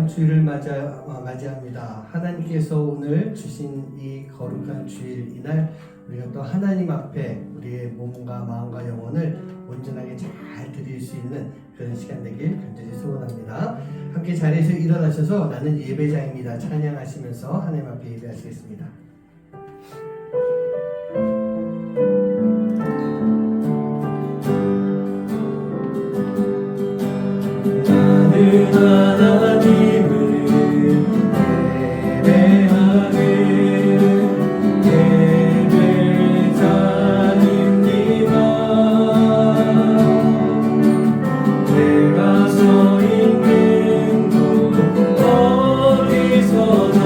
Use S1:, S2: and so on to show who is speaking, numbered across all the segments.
S1: 주일을 맞이합니다. 하나님께서 오늘 주신 이 거룩한 주일 이날 우리가 또 하나님 앞에 우리의 몸과 마음과 영혼을 온전하게 잘 드릴 수 있는 그런 시간 되길 간절히 소원합니다. 함께 자리에서 일어나셔서 나는 예배자입니다 찬양하시면서 하나님 앞에 예배하시겠습니다. 나는 하나님을 예배하는 예배자입니다. 내가 서 있는 곳 어디서나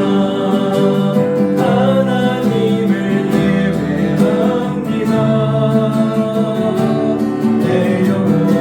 S1: 하나님을 예배합니다. 내 영혼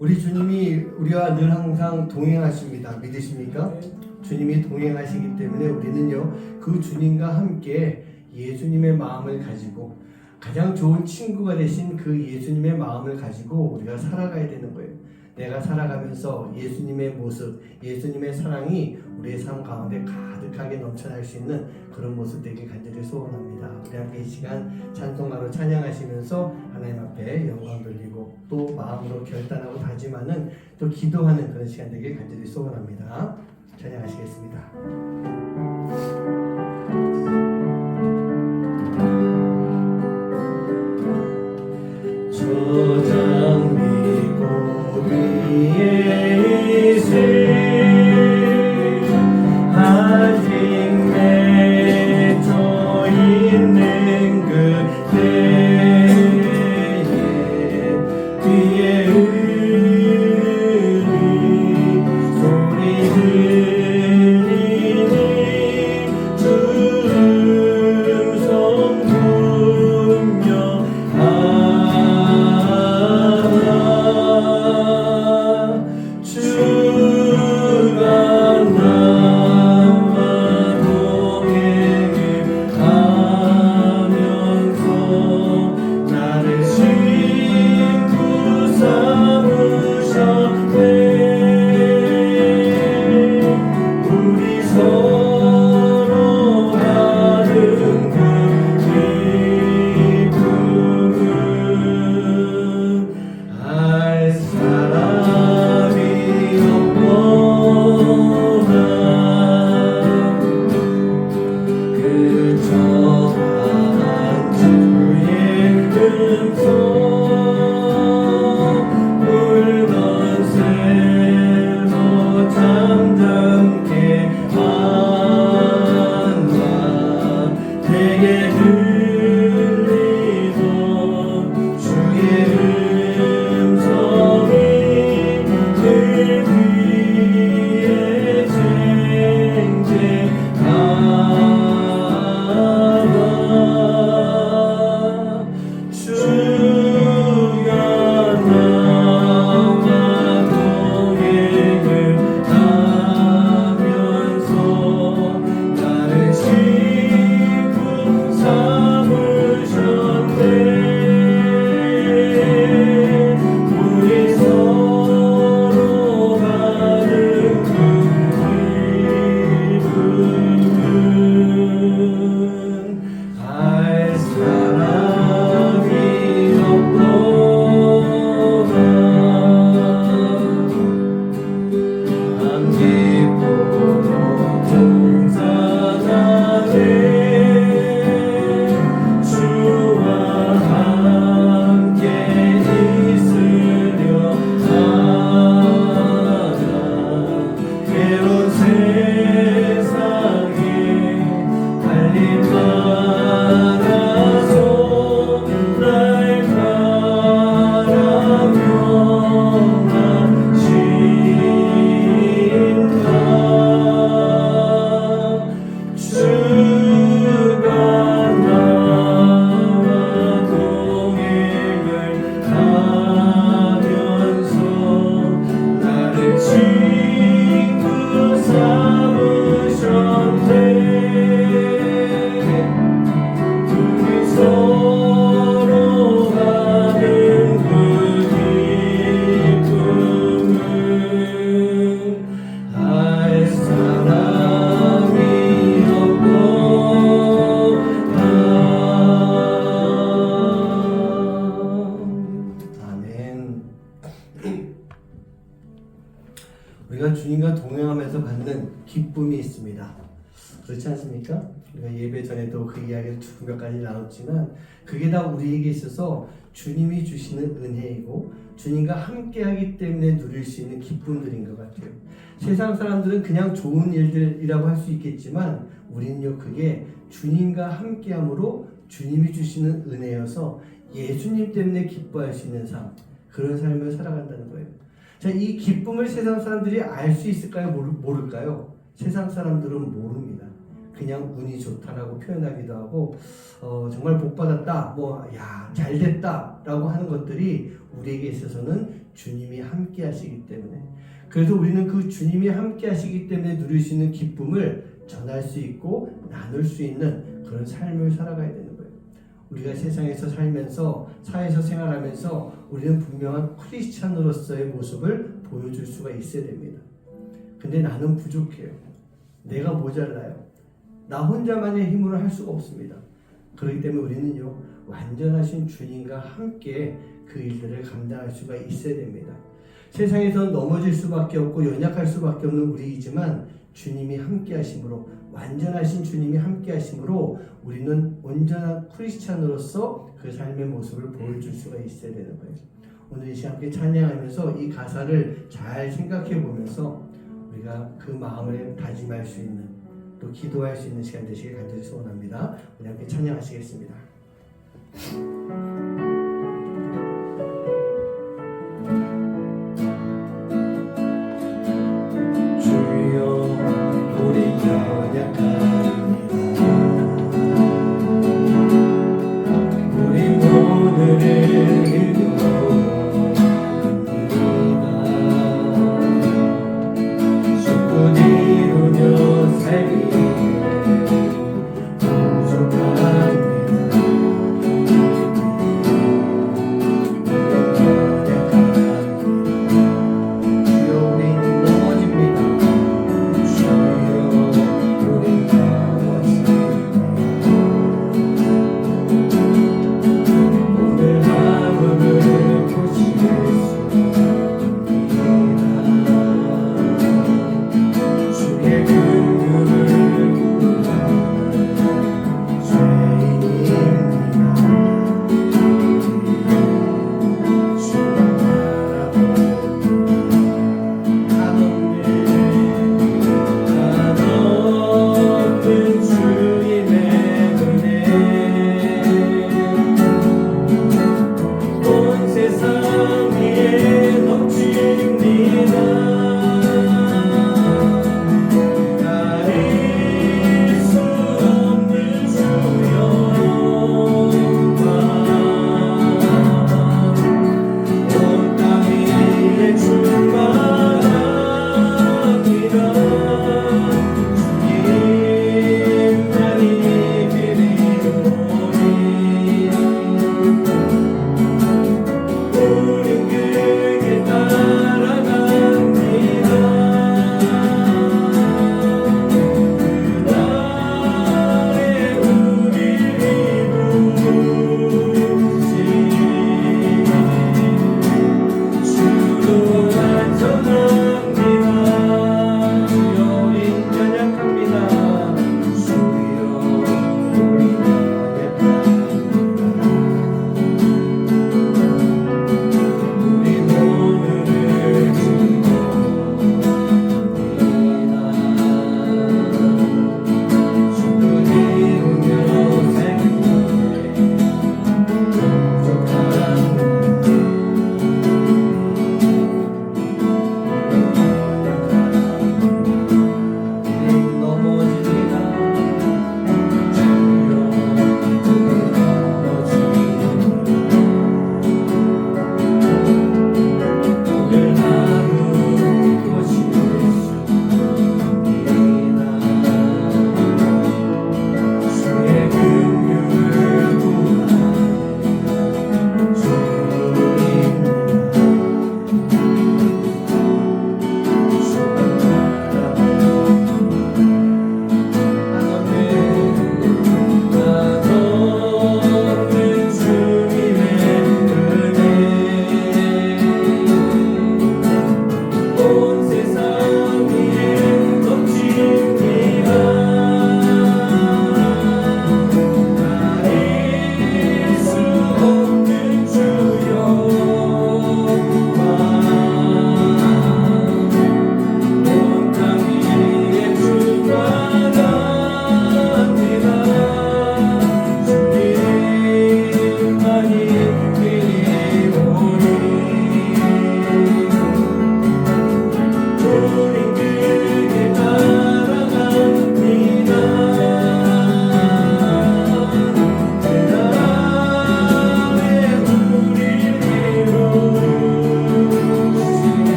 S1: 우리 주님이 우리와 늘 항상 동행하십니다. 믿으십니까? 주님이 동행하시기 때문에 우리는요 그 주님과 함께 예수님의 마음을 가지고 가장 좋은 친구가 되신 그 예수님의 마음을 가지고 우리가 살아가야 되는 거예요. 내가 살아가면서 예수님의 모습, 예수님의 사랑이 우리의 삶 가운데 가득하게 넘쳐날 수 있는 그런 모습 되길 간절히 소원합니다. 우리 함께 이 시간 찬송가로 찬양하시면서 하나님 앞에 영광 돌리고 또 마음으로 결단하고 다짐하는 또 기도하는 그런 시간 되길 간절히 소원합니다. 찬양하시겠습니다. 저장 믿고 위에 있을 아직 맺혀 있는 그대의 귀에 소리 들리니 주 음성 분명하다. 주가 나와 동행을 하면서 나를 친구 삼아 우리가 주님과 동행하면서 받는 기쁨이 있습니다. 그렇지 않습니까? 우리가 예배 전에도 그 이야기를 몇 가지 나눴지만 그게 다 우리에게 있어서 주님이 주시는 은혜이고 주님과 함께하기 때문에 누릴 수 있는 기쁨들인 것 같아요. 세상 사람들은 그냥 좋은 일들이라고 할 수 있겠지만 우리는요 그게 주님과 함께함으로 주님이 주시는 은혜여서 예수님 때문에 기뻐할 수 있는 삶, 그런 삶을 살아간다는 거예요. 자, 이 기쁨을 세상 사람들이 알 수 있을까요? 모를까요? 세상 사람들은 모릅니다. 그냥 운이 좋다라고 표현하기도 하고 정말 복받았다, 잘됐다 라고 하는 것들이 우리에게 있어서는 주님이 함께 하시기 때문에, 그래서 우리는 그 주님이 함께 하시기 때문에 누릴 수 있는 기쁨을 전할 수 있고 나눌 수 있는 그런 삶을 살아가야 되는 거예요. 우리가 세상에서 살면서 사회에서 생활하면서 우리는 분명한 크리스찬으로서의 모습을 보여줄 수가 있어야 됩니다. 근데 나는 부족해요. 내가 모자라요. 나 혼자만의 힘으로 할 수가 없습니다. 그렇기 때문에 우리는요 완전하신 주님과 함께 그 일들을 감당할 수가 있어야 됩니다. 세상에서 넘어질 수밖에 없고 연약할 수밖에 없는 우리이지만 주님이 함께 하심으로, 완전하신 주님이 함께 하심으로 우리는 온전한 크리스찬으로서 그 삶의 모습을 보여줄 수가 있어야 되는 거예요. 오늘 이 시간 함께 찬양하면서 이 가사를 잘 생각해 보면서 우리가 그 마음을 다짐할 수 있는, 또 기도할 수 있는 시간 되시길 간절히 소원합니다. 우리 함께 찬양하시겠습니다.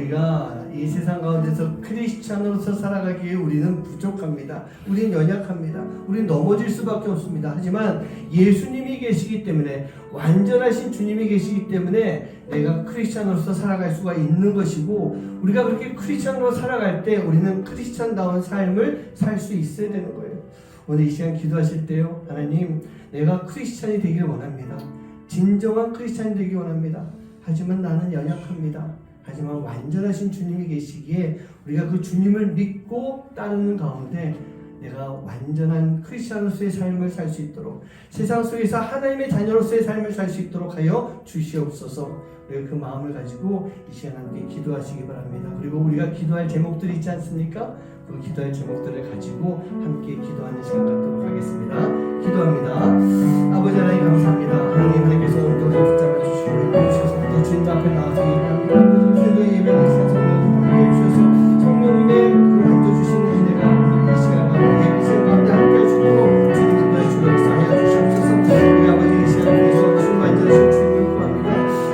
S1: 우리가 이 세상 가운데서 크리스찬으로서 살아가기에 우리는 부족합니다. 우리는 연약합니다. 우리는 넘어질 수밖에 없습니다. 하지만 예수님이 계시기 때문에, 완전하신 주님이 계시기 때문에 내가 크리스찬으로서 살아갈 수가 있는 것이고, 우리가 그렇게 크리스찬으로 살아갈 때 우리는 크리스찬다운 삶을 살 수 있어야 되는 거예요. 오늘 이 시간 기도하실 때요, 하나님, 내가 크리스찬이 되길 원합니다. 진정한 크리스찬이 되길 원합니다. 하지만 나는 연약합니다. 하지만 완전하신 주님이 계시기에 우리가 그 주님을 믿고 따르는 가운데 내가 완전한 크리스찬으로서의 삶을 살 수 있도록, 세상 속에서 하나님의 자녀로서의 삶을 살 수 있도록 하여 주시옵소서. 우리가 그 마음을 가지고 이 시간 함께 기도하시기 바랍니다. 그리고 우리가 기도할 제목들이 있지 않습니까? 그 기도할 제목들을 가지고 함께 기도하는 시간 갖도록 하겠습니다. 기도합니다. 아버지 하나님 감사합니다. 하나님께서 오늘도 붙잡아 주시고 주셔서 또 주님 앞에 나와서 예배합니다. 주님의 예배를 시간 성령님 함께 해주셔서 성령님의 그 만져주시는 은혜가 오늘 이 시간 가운데 예배 시간 가운데 함께 해주고 주님 인도해 주옵소서 하여 주시옵소서. 우리 아버지 이 시간 통해서 충만하신 주님을 구합니다.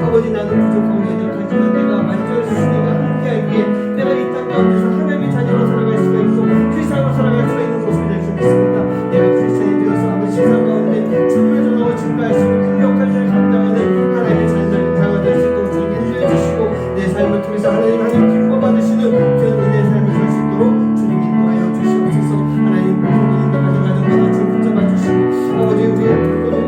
S1: 아버지 나는 부족하고 연약하지만 내가 만져주시니가 함께하기에 내가 이 땅 가운데서 하나님의 자녀로 살아갈 수가 있고 크리스찬으로 살아갈 수가 있는 모습이 될 수 있습니다. 내가 크리스찬이 되어서 아버지 세상 가운데 주님을 전하고 증거할 수 있는 큰 역할들을 감당하는 하나님의 자녀가 될 수 있도록 주님 인도해 주시고 내 삶을 통해서 하나님 기뻐 받으시는 그런 은혜의 삶을 살 수 있도록 주님 인도하여 주시옵소서. 하나님 모든 분들과 가정마다 주님 붙잡아 주시고 아버지 우리의 모든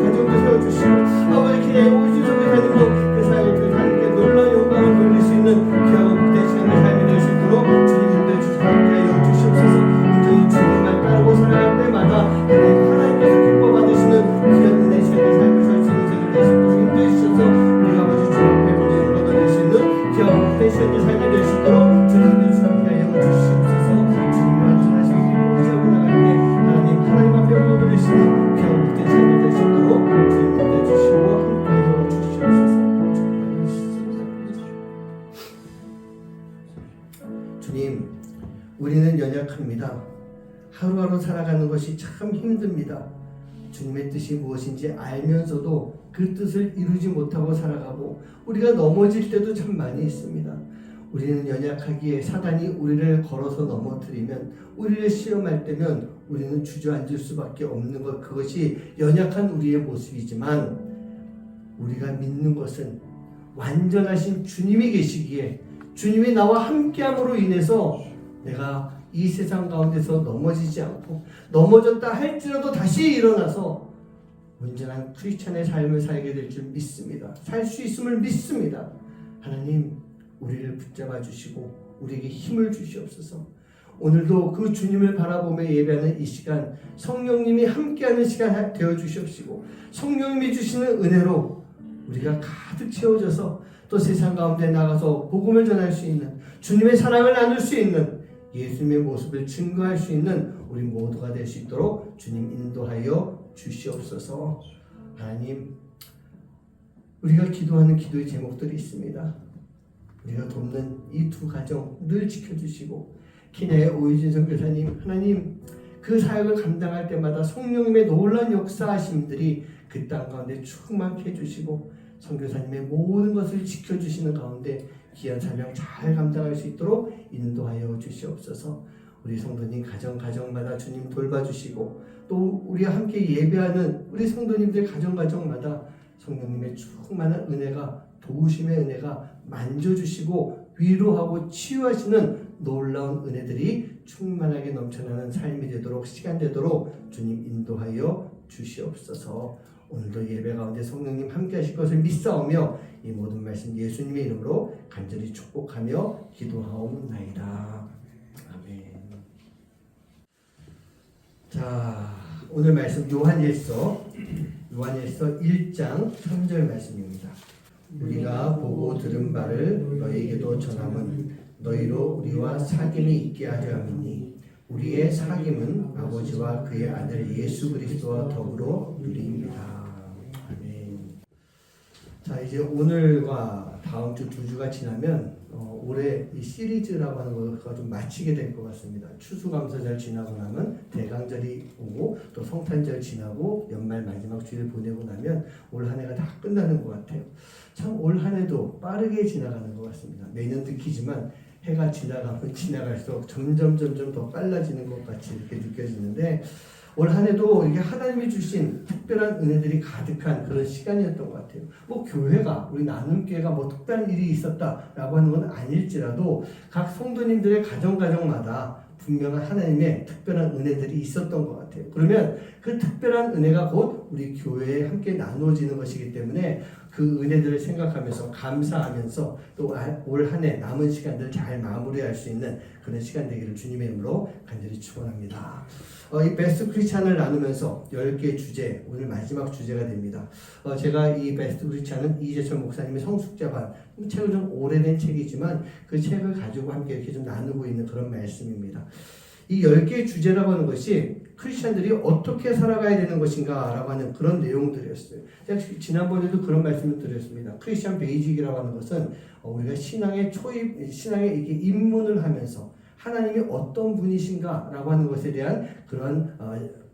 S1: 가정도 세워주시고 아버지 기대의 오신 선교사님도 그 사역을 통해서 하나님께 놀라운 영광을 돌릴 수 있는 귀하고 복된 시간을 삶이 될 수 있도록 주님 인도해 주시고 함께하여 주시옵소서. 온전히 주님만 따르고 살아갈 때마다 하나님께서 기뻐 받으시는 귀한 은혜의 시간의 삶을 살 수 있는 세계를 될 수 있도록 인도해 주셔서 우리가 아버지 주 앞에 보내는 것을 낼 수 있는 귀하고 복된 시간의 삶이 될 수 있도록 주님 인도해 주시고 함께하여 주시옵소서. 주님이 완전하신 기쁨을 세우고 나갈 때 하나님 앞에 올려드리시는 귀하고 복된 삶이 될 수 있도록 주님 인도해 주시고 함께하여 주시옵소서. 주님, 우리는 연약합니다. 하루하루 살아가는 것이 참 힘듭니다. 주님의 뜻이 무엇인지 알면서도 그 뜻을 이루지 못하고 살아가고 우리가 넘어질 때도 참 많이 있습니다. 우리는 연약하기에 사단이 우리를 걸어서 넘어뜨리면, 우리를 시험할 때면 우리는 주저앉을 수밖에 없는 것, 그것이 연약한 우리의 모습이지만 우리가 믿는 것은 완전하신 주님이 계시기에 주님이 나와 함께함으로 인해서 내가 이 세상 가운데서 넘어지지 않고 넘어졌다 할지라도 다시 일어나서 온전한 크리스찬의 삶을 살게 될 줄 믿습니다. 살 수 있음을 믿습니다. 하나님, 우리를 붙잡아 주시고 우리에게 힘을 주시옵소서. 오늘도 그 주님을 바라보며 예배하는 이 시간, 성령님이 함께하는 시간 되어 주시옵시고 성령님이 주시는 은혜로 우리가 가득 채워져서 또 세상 가운데 나가서 복음을 전할 수 있는, 주님의 사랑을 나눌 수 있는, 예수님의 모습을 증거할 수 있는 우리 모두가 될 수 있도록 주님 인도하여 주시옵소서. 하나님, 우리가 기도하는 기도의 제목들이 있습니다. 우리가 돕는 이 두 가정 늘 지켜주시고, 키나의 오유진 선교사님, 하나님 그 사역을 감당할 때마다 성령님의 놀라운 역사하심들이 그 땅 가운데 충만케 해주시고 선교사님의 모든 것을 지켜주시는 가운데 귀한 사명 잘 감당할 수 있도록 인도하여 주시옵소서. 우리 성도님 가정마다 주님 돌봐주시고 또 우리와 함께 예배하는 우리 성도님들 가정마다 성령님의 충만한 은혜가, 도우심의 은혜가 만져주시고 위로하고 치유하시는 놀라운 은혜들이 충만하게 넘쳐나는 삶이 되도록, 시간 되도록 주님 인도하여 주시옵소서. 오늘도 예배 가운데 성령님 함께 하실 것을 믿사오며 이 모든 말씀 예수님의 이름으로 간절히 축복하며 기도하옵나이다. 아멘. 자, 오늘 말씀 요한일서 1장 3절 말씀입니다. 우리가 보고 들은 바를 너희에게도 전함은 너희로 우리와 사귐이 있게 하려 함이니 우리의 사귐은 아버지와 그의 아들 예수 그리스도와 더불어 누리입니다. 아멘. 자, 이제 오늘과 다음 주 두 주가 지나면 올해 이 시리즈라고 하는 거가 좀 마치게 될 것 같습니다. 추수감사절 지나고 나면 대강절이 오고 또 성탄절 지나고 연말 마지막 주일 보내고 나면 올 한 해가 다 끝나는 것 같아요. 참 올 한 해도 빠르게 지나가는 것 같습니다. 매년 느끼지만 해가 지나가면 지나갈수록 점점 더 빨라지는 것 같이 이렇게 느껴지는데 올 한 해도 이게 하나님이 주신 특별한 은혜들이 가득한 그런 시간이었던 것 같아요. 뭐 교회가 우리 나눔교회가 뭐 특별한 일이 있었다라고 하는 건 아닐지라도 각 성도님들의 가정마다 분명한 하나님의 특별한 은혜들이 있었던 것 같아요. 그러면 그 특별한 은혜가 곧 우리 교회에 함께 나누어지는 것이기 때문에 그 은혜들을 생각하면서 감사하면서 또 올 한 해 남은 시간들 잘 마무리할 수 있는 그런 시간 되기를 주님의 이름으로 간절히 축원합니다. 이 베스트 크리스찬을 나누면서 10개 주제, 오늘 마지막 주제가 됩니다. 제가 이 베스트 크리스찬은 이재철 목사님의 성숙자반, 책은 좀 오래된 책이지만 그 책을 가지고 함께 이렇게 좀 나누고 있는 그런 말씀입니다. 이 10개의 주제라고 하는 것이 크리스찬들이 어떻게 살아가야 되는 것인가 라고 하는 그런 내용들이었어요. 제가 지난번에도 그런 말씀을 드렸습니다. 크리스찬 베이직이라고 하는 것은 우리가 신앙에 이렇게 입문을 하면서 하나님이 어떤 분이신가 라고 하는 것에 대한 그런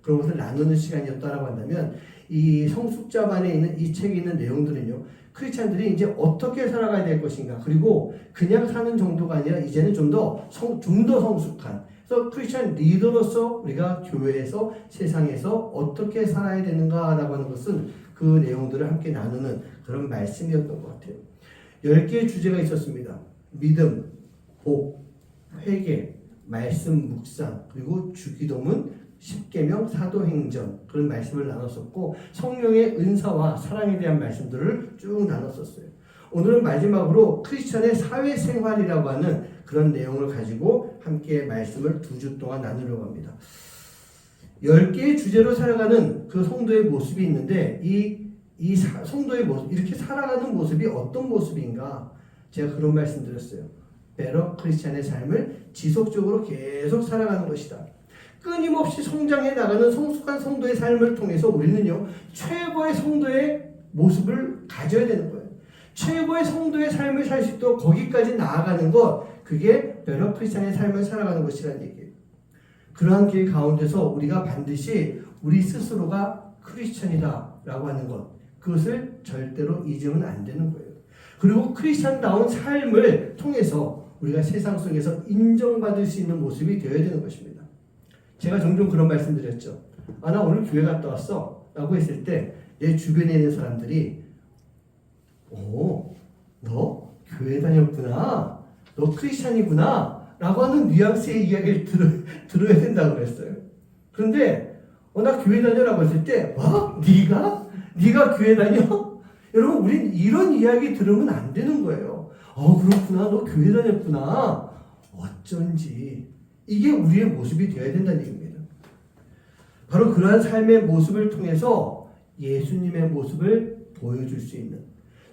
S1: 것을 나누는 시간이었다라고 한다면 이 성숙자반에 있는 이 책에 있는 내용들은요, 크리스찬들이 이제 어떻게 살아가야 될 것인가, 그리고 그냥 사는 정도가 아니라 이제는 좀 더 성숙한, 그래서 크리스찬 리더로서 우리가 교회에서 세상에서 어떻게 살아야 되는가라고 하는 것은 그 내용들을 함께 나누는 그런 말씀이었던 것 같아요. 10개의 주제가 있었습니다. 믿음, 복, 회개, 말씀 묵상, 그리고 주기도문, 십계명, 사도행전 그런 말씀을 나눴었고 성령의 은사와 사랑에 대한 말씀들을 쭉 나눴었어요. 오늘은 마지막으로 크리스찬의 사회생활이라고 하는 그런 내용을 가지고 함께 말씀을 2주 동안 나누려고 합니다. 10개의 주제로 살아가는 그 성도의 모습이 있는데 이 성도의 모습, 이렇게 살아가는 모습이 어떤 모습인가? 제가 그런 말씀 드렸어요. 베러 크리스찬의 삶을 지속적으로 계속 살아가는 것이다. 끊임없이 성장해 나가는 성숙한 성도의 삶을 통해서 우리는요, 최고의 성도의 모습을 가져야 되는 거예요. 최고의 성도의 삶을 살 수 있도록 거기까지 나아가는 것, 그게 베러 크리스찬의 삶을 살아가는 것이라는 얘기예요. 그러한 길 가운데서 우리가 반드시 우리 스스로가 크리스찬이다 라고 하는 것, 그것을 절대로 잊으면 안 되는 거예요. 그리고 크리스찬다운 삶을 통해서 우리가 세상 속에서 인정받을 수 있는 모습이 되어야 되는 것입니다. 제가 종종 그런 말씀 드렸죠. 나 오늘 교회 갔다 왔어 라고 했을 때 내 주변에 있는 사람들이 너 교회 다녔구나, 너 크리스찬이구나 라고 하는 뉘앙스의 이야기를 들어야 된다고 그랬어요. 그런데 나 교회 다녀라고 했을 때 네가 교회 다녀? 여러분, 우린 이런 이야기 들으면 안 되는 거예요. 그렇구나, 너 교회 다녔구나, 어쩐지. 이게 우리의 모습이 되어야 된다는 얘기입니다. 바로 그러한 삶의 모습을 통해서 예수님의 모습을 보여줄 수 있는,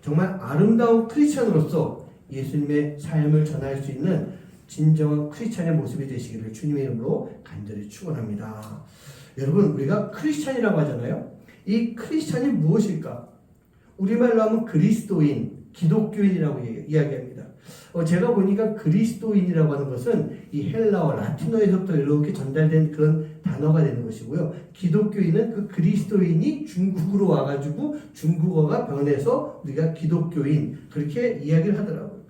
S1: 정말 아름다운 크리스찬으로서 예수님의 삶을 전할 수 있는 진정한 크리스찬의 모습이 되시기를 주님의 이름으로 간절히 축원합니다. 여러분, 우리가 크리스찬이라고 하잖아요. 이 크리스찬이 무엇일까? 우리말로 하면 그리스도인, 기독교인이라고 이야기합니다. 제가 보니까 그리스도인이라고 하는 것은 이 헬라어, 라틴어에서부터 이렇게 전달된 그런 단어가 되는 것이고요. 기독교인은 그 그리스도인이 중국으로 와가지고 중국어가 변해서 우리가 기독교인, 그렇게 이야기를 하더라고요.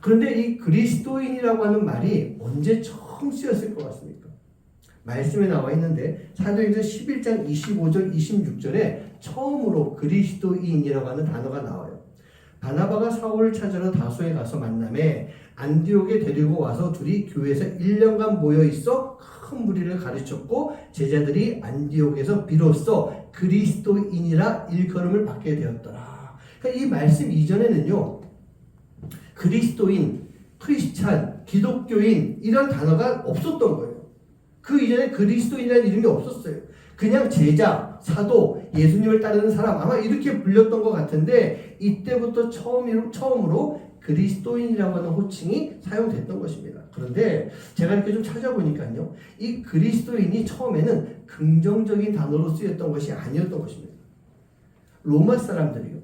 S1: 그런데 이 그리스도인이라고 하는 말이 언제 처음 쓰였을 것 같습니까? 말씀에 나와 있는데 사도행전 11장 25절 26절에 처음으로 그리스도인이라고 하는 단어가 나와요. 바나바가 사울을 찾으러 다소에 가서 만남에 안디옥에 데리고 와서 둘이 교회에서 1년간 모여 있어 큰 무리를 가르쳤고 제자들이 안디옥에서 비로소 그리스도인이라 일컬음을 받게 되었더라. 그러니까 이 말씀 이전에는요, 그리스도인, 크리스찬, 기독교인 이런 단어가 없었던 거예요. 그 이전에 그리스도인이라는 이름이 없었어요. 그냥 제자, 사도, 예수님을 따르는 사람, 아마 이렇게 불렸던 것 같은데 이때부터 처음으로 그리스도인이라고 하는 호칭이 사용됐던 것입니다. 그런데 제가 이렇게 좀 찾아보니까요, 이 그리스도인이 처음에는 긍정적인 단어로 쓰였던 것이 아니었던 것입니다. 로마 사람들이요,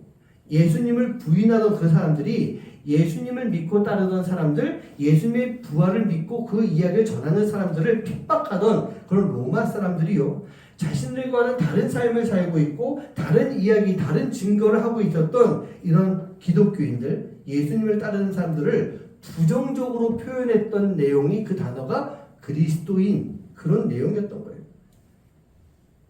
S1: 예수님을 부인하던 그 사람들이 예수님을 믿고 따르던 사람들, 예수님의 부활을 믿고 그 이야기를 전하는 사람들을 핍박하던 그런 로마 사람들이요, 자신들과는 다른 삶을 살고 있고 다른 이야기, 다른 증거를 하고 있었던 이런 기독교인들, 예수님을 따르는 사람들을 부정적으로 표현했던 내용이, 그 단어가 그리스도인, 그런 내용이었던 거예요.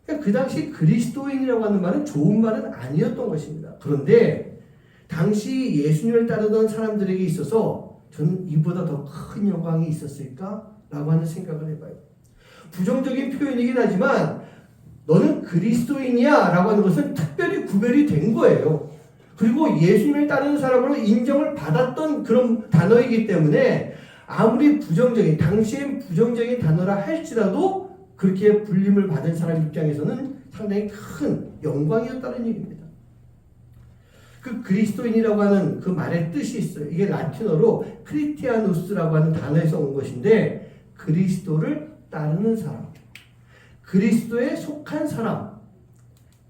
S1: 그러니까 그 당시 그리스도인이라고 하는 말은 좋은 말은 아니었던 것입니다. 그런데 당시 예수님을 따르던 사람들에게 있어서 저는 이보다 더 큰 영광이 있었을까라고 하는 생각을 해봐요. 부정적인 표현이긴 하지만 너는 그리스도인이야 라고 하는 것은 특별히 구별이 된 거예요. 그리고 예수님을 따르는 사람으로 인정을 받았던 그런 단어이기 때문에 아무리 부정적인, 당시엔 부정적인 단어라 할지라도 그렇게 불림을 받은 사람 입장에서는 상당히 큰 영광이었다는 얘기입니다. 그 그리스도인이라고 하는 그 말의 뜻이 있어요. 이게 라틴어로 크리티아누스라고 하는 단어에서 온 것인데, 그리스도를 따르는 사람, 그리스도에 속한 사람,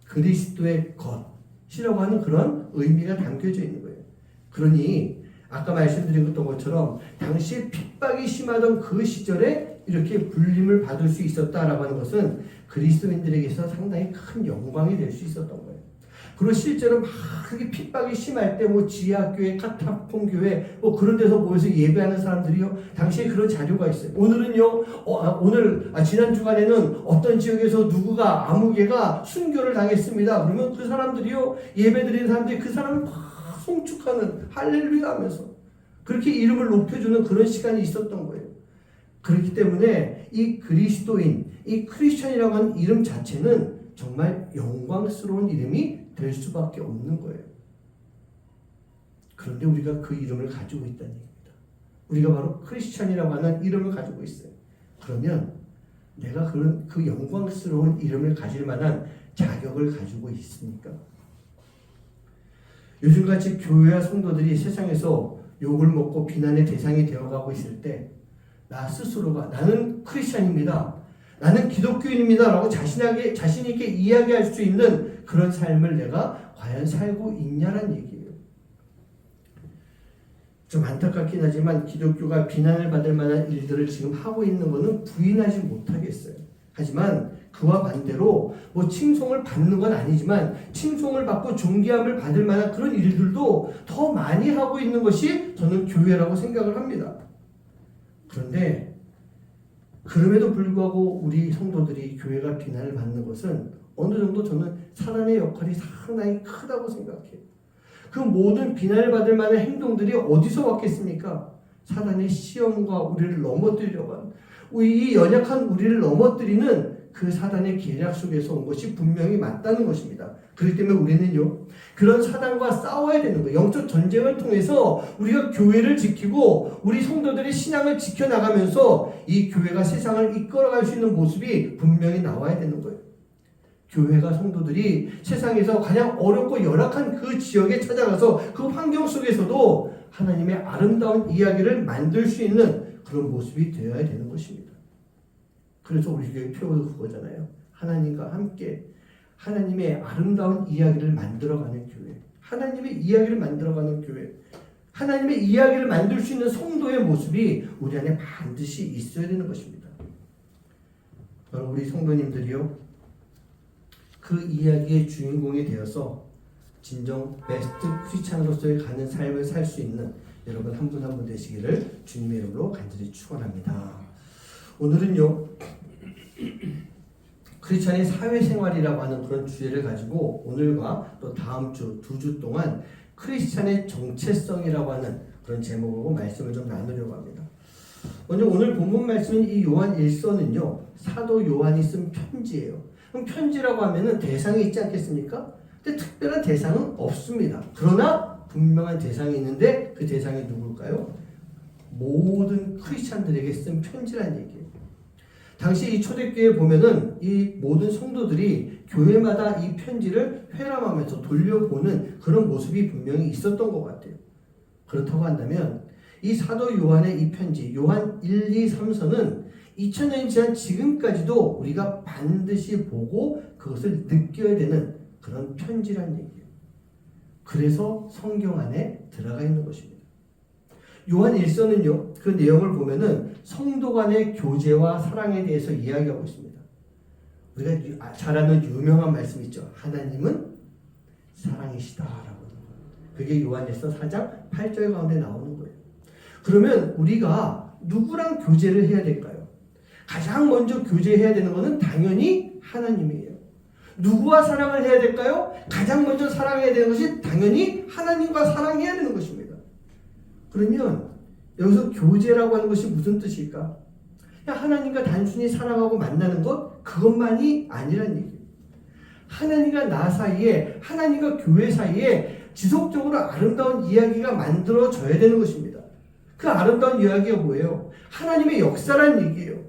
S1: 그리스도의 것이라고 하는 그런 의미가 담겨져 있는 거예요. 그러니 아까 말씀드린 것처럼 당시에 핍박이 심하던 그 시절에 이렇게 불림을 받을 수 있었다라고 하는 것은 그리스도인들에게서 상당히 큰 영광이 될 수 있었던 거예요. 그리고 실제로 막 그렇게 핍박이 심할 때 지하교회, 카타콤 교회 그런 데서 모여서 예배하는 사람들이요, 당시에 그런 자료가 있어요. 오늘은요, 지난 주간에는 어떤 지역에서 누구가 아무개가 순교를 당했습니다. 그러면 그 사람들이요, 예배드리는 사람들이 그 사람을 막 송축하는, 할렐루야 하면서 그렇게 이름을 높여주는 그런 시간이 있었던 거예요. 그렇기 때문에 이 그리스도인, 이 크리스천이라고 하는 이름 자체는 정말 영광스러운 이름이 될 수밖에 없는 거예요. 그런데 우리가 그 이름을 가지고 있다는 얘기입니다. 우리가 바로 크리스천이라고 하는 이름을 가지고 있어요. 그러면 내가 그 영광스러운 이름을 가질 만한 자격을 가지고 있습니까? 요즘같이 교회와 성도들이 세상에서 욕을 먹고 비난의 대상이 되어가고 있을 때 나 스스로가 나는 크리스천입니다, 나는 기독교인입니다 라고 자신 있게 이야기할 수 있는 그런 삶을 내가 과연 살고 있냐란 얘기예요. 좀 안타깝긴 하지만 기독교가 비난을 받을 만한 일들을 지금 하고 있는 것은 부인하지 못하겠어요. 하지만 그와 반대로 칭송을 받는 건 아니지만 칭송을 받고 존귀함을 받을 만한 그런 일들도 더 많이 하고 있는 것이 저는 교회라고 생각을 합니다. 그런데 그럼에도 불구하고 우리 성도들이 교회가 비난을 받는 것은 어느 정도 저는 사단의 역할이 상당히 크다고 생각해요. 그 모든 비난을 받을 만한 행동들이 어디서 왔겠습니까? 사단의 시험과 우리를 넘어뜨리려고 하는, 이 연약한 우리를 넘어뜨리는 그 사단의 계략 속에서 온 것이 분명히 맞다는 것입니다. 그렇기 때문에 우리는요, 그런 사단과 싸워야 되는 거예요. 영적 전쟁을 통해서 우리가 교회를 지키고 우리 성도들의 신앙을 지켜나가면서 이 교회가 세상을 이끌어갈 수 있는 모습이 분명히 나와야 되는 거예요. 교회가 성도들이 세상에서 가장 어렵고 열악한 그 지역에 찾아가서 그 환경 속에서도 하나님의 아름다운 이야기를 만들 수 있는 그런 모습이 되어야 되는 것입니다. 그래서 우리 교회 표어도 그거잖아요. 하나님과 함께 하나님의 아름다운 이야기를 만들어가는 교회, 하나님의 이야기를 만들어가는 교회, 하나님의 이야기를 만들 수 있는 성도의 모습이 우리 안에 반드시 있어야 되는 것입니다. 바로 우리 성도님들이요, 그 이야기의 주인공이 되어서 진정 베스트 크리스찬으로서의 가는 삶을 살 수 있는 여러분 한 분 한 분 되시기를 주님의 이름으로 간절히 축원합니다. 오늘은요, 크리스찬의 사회생활이라고 하는 그런 주제를 가지고 오늘과 또 다음 주 2주 동안 크리스찬의 정체성이라고 하는 그런 제목으로 말씀을 좀 나누려고 합니다. 먼저 오늘 본문 말씀인 이 요한 1서는요, 사도 요한이 쓴 편지예요. 그럼 편지라고 하면은 대상이 있지 않겠습니까? 근데 특별한 대상은 없습니다. 그러나 분명한 대상이 있는데 그 대상이 누굴까요? 모든 크리스찬들에게 쓴 편지라는 얘기예요. 당시 이 초대교회에 보면은 이 모든 성도들이 교회마다 이 편지를 회람하면서 돌려보는 그런 모습이 분명히 있었던 것 같아요. 그렇다고 한다면 이 사도 요한의 이 편지, 요한 1, 2, 3서는 2000년이 지난 지금까지도 우리가 반드시 보고 그것을 느껴야 되는 그런 편지란 얘기예요. 그래서 성경 안에 들어가 있는 것입니다. 요한 1서는요, 그 내용을 보면은 성도 간의 교제와 사랑에 대해서 이야기하고 있습니다. 우리가 잘 아는 유명한 말씀 있죠. 하나님은 사랑이시다라고 하는 거예요. 그게 요한 1서 4장 8절 가운데 나오는 거예요. 그러면 우리가 누구랑 교제를 해야 될까요? 가장 먼저 교제해야 되는 것은 당연히 하나님이에요. 누구와 사랑을 해야 될까요? 가장 먼저 사랑해야 되는 것이 당연히 하나님과 사랑해야 되는 것입니다. 그러면 여기서 교제라고 하는 것이 무슨 뜻일까? 하나님과 단순히 사랑하고 만나는 것, 그것만이 아니란 얘기예요. 하나님과 나 사이에, 하나님과 교회 사이에 지속적으로 아름다운 이야기가 만들어져야 되는 것입니다. 그 아름다운 이야기가 뭐예요? 하나님의 역사란 얘기예요.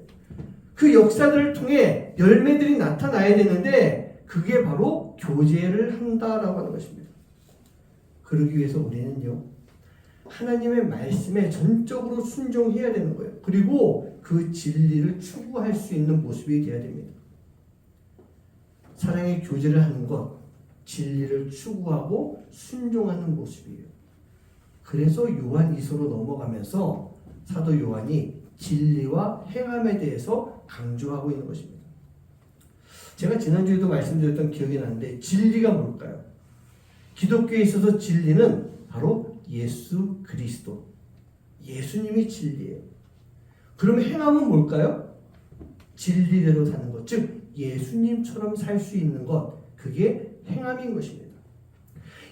S1: 그 역사들을 통해 열매들이 나타나야 되는데 그게 바로 교제를 한다라고 하는 것입니다. 그러기 위해서 우리는요, 하나님의 말씀에 전적으로 순종해야 되는 거예요. 그리고 그 진리를 추구할 수 있는 모습이 되어야 됩니다. 사랑의 교제를 하는 것, 진리를 추구하고 순종하는 모습이에요. 그래서 요한 2서로 넘어가면서 사도 요한이 진리와 행함에 대해서 강조하고 있는 것입니다. 제가 지난주에도 말씀드렸던 기억이 나는데 진리가 뭘까요? 기독교에 있어서 진리는 바로 예수 그리스도, 예수님이 진리예요. 그럼 행함은 뭘까요? 진리대로 사는 것, 즉 예수님처럼 살 수 있는 것, 그게 행함인 것입니다.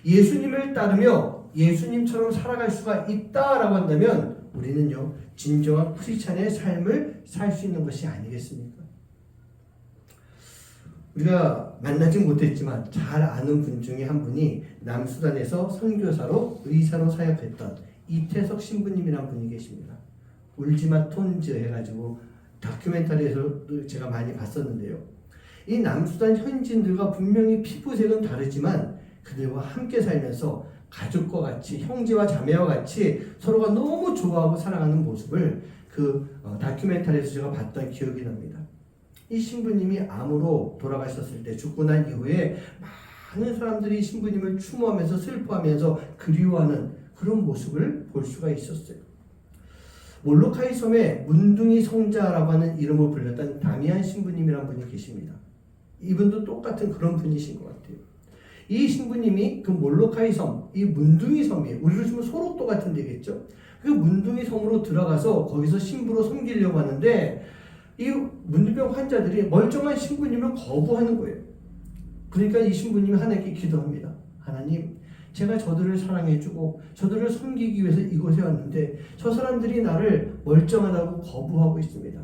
S1: 예수님을 따르며 예수님처럼 살아갈 수가 있다라고 한다면 우리는요, 진정한 크리스찬의 삶을 살 수 있는 것이 아니겠습니까? 우리가 만나지 못했지만 잘 아는 분 중에 한 분이 남수단에서 선교사로 의사로 사역했던 이태석 신부님이라는 분이 계십니다. 울지마 톤즈 해가지고 다큐멘터리에서 제가 많이 봤었는데요. 이 남수단 현지인들과 분명히 피부색은 다르지만 그들과 함께 살면서 가족과 같이, 형제와 자매와 같이 서로가 너무 좋아하고 사랑하는 모습을 그 다큐멘터리에서 제가 봤던 기억이 납니다. 이 신부님이 암으로 돌아가셨을 때, 죽고 난 이후에 많은 사람들이 신부님을 추모하면서 슬퍼하면서 그리워하는 그런 모습을 볼 수가 있었어요. 몰로카이 섬에 문둥이 성자라고 하는 이름을 불렸던 다미안 신부님이라는 분이 계십니다. 이분도 똑같은 그런 분이신 것 같아요. 이 신부님이 그 몰로카이 섬, 이 문둥이 섬이에요. 우리로 치면 소록도 같은 데겠죠. 그 문둥이 섬으로 들어가서 거기서 신부로 섬기려고 하는데 이 문둥병 환자들이 멀쩡한 신부님을 거부하는 거예요. 그러니까 이 신부님이 하나님께 기도합니다. 하나님, 제가 저들을 사랑해주고 저들을 섬기기 위해서 이곳에 왔는데 저 사람들이 나를 멀쩡하다고 거부하고 있습니다.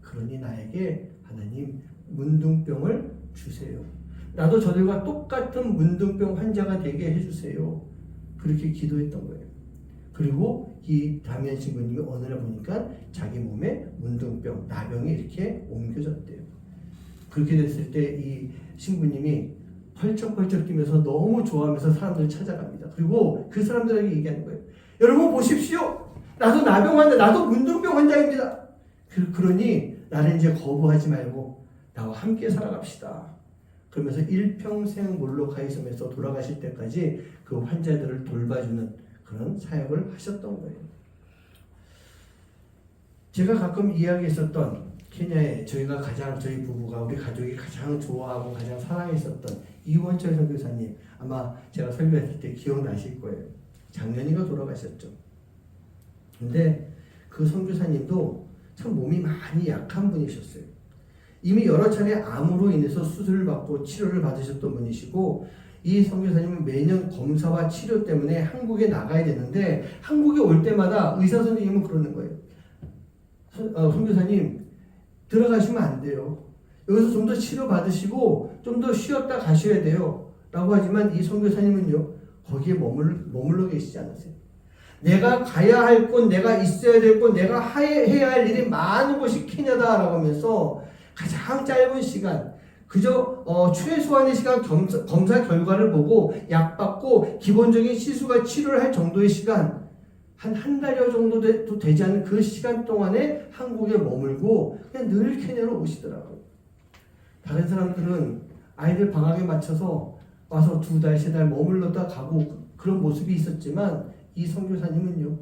S1: 그러니 나에게 하나님 문둥병을 주세요. 나도 저들과 똑같은 문둥병 환자가 되게 해주세요. 그렇게 기도했던 거예요. 그리고 이 다미안 신부님이 어느 날 보니까 자기 몸에 문둥병, 나병이 이렇게 옮겨졌대요. 그렇게 됐을 때 이 신부님이 펄쩍펄쩍 뛰면서 너무 좋아하면서 사람들을 찾아갑니다. 그리고 그 사람들에게 얘기하는 거예요. 여러분 보십시오. 나도 나병 환자, 나도 문둥병 환자입니다. 그러니 나를 이제 거부하지 말고 나와 함께 살아갑시다. 그러면서 일평생 몰로카이 섬에서 돌아가실 때까지 그 환자들을 돌봐주는 그런 사역을 하셨던 거예요. 제가 가끔 이야기했었던 케냐에 저희 부부가, 우리 가족이 가장 좋아하고 가장 사랑했었던 이원철 선교사님, 아마 제가 설교했을 때 기억나실 거예요. 작년인가 돌아가셨죠. 근데 그 선교사님도 참 몸이 많이 약한 분이셨어요. 이미 여러 차례 암으로 인해서 수술을 받고 치료를 받으셨던 분이시고, 이 선교사님은 매년 검사와 치료 때문에 한국에 나가야 되는데 한국에 올 때마다 의사 선생님은 그러는 거예요. 선교사님 들어가시면 안 돼요. 여기서 좀 더 치료 받으시고 좀 더 쉬었다 가셔야 돼요. 라고 하지만 이 선교사님은요, 거기에 머물러 계시지 않으세요. 내가 가야 할 곳, 내가 있어야 될 곳, 내가 해야 할 일이 많은 곳이 케냐다라고 하면서 가장 짧은 시간, 그저 최소한의 시간 검사 결과를 보고 약 받고 기본적인 시술과 치료를 할 정도의 시간, 한 달여 정도도 되지 않은 그 시간 동안에 한국에 머물고 그냥 늘 케냐로 오시더라고요. 다른 사람들은 아이들 방학에 맞춰서 와서 2달, 3달 머물렀다 가고 그런 모습이 있었지만 이 선교사님은요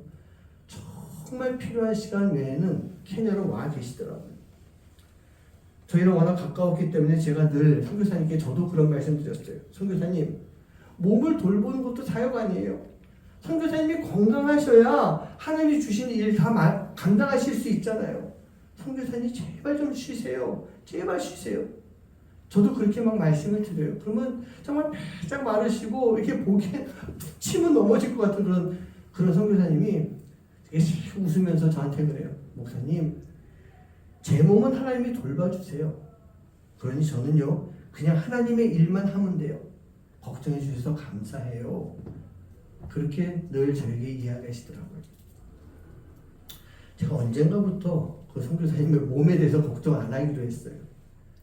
S1: 정말 필요한 시간 외에는 케냐로 와 계시더라고요. 저희랑 워낙 가까웠기 때문에 제가 늘 선교사님께 저도 그런 말씀 드렸어요. 선교사님, 몸을 돌보는 것도 사역 아니에요. 선교사님이 건강하셔야 하나님이 주신 일 다 감당하실 수 있잖아요. 선교사님 제발 좀 쉬세요. 제발 쉬세요. 저도 그렇게 막 말씀을 드려요. 그러면 정말 바짝 마르시고 이렇게 보기에 치면 넘어질 것 같은 그런 선교사님이 웃으면서 저한테 그래요. 목사님, 제 몸은 하나님이 돌봐주세요. 그러니 저는요 그냥 하나님의 일만 하면 돼요. 걱정해 주셔서 감사해요. 그렇게 늘 저에게 이야기하시더라고요. 제가 언젠가부터 그 선교사님의 몸에 대해서 걱정 안 하기로 했어요.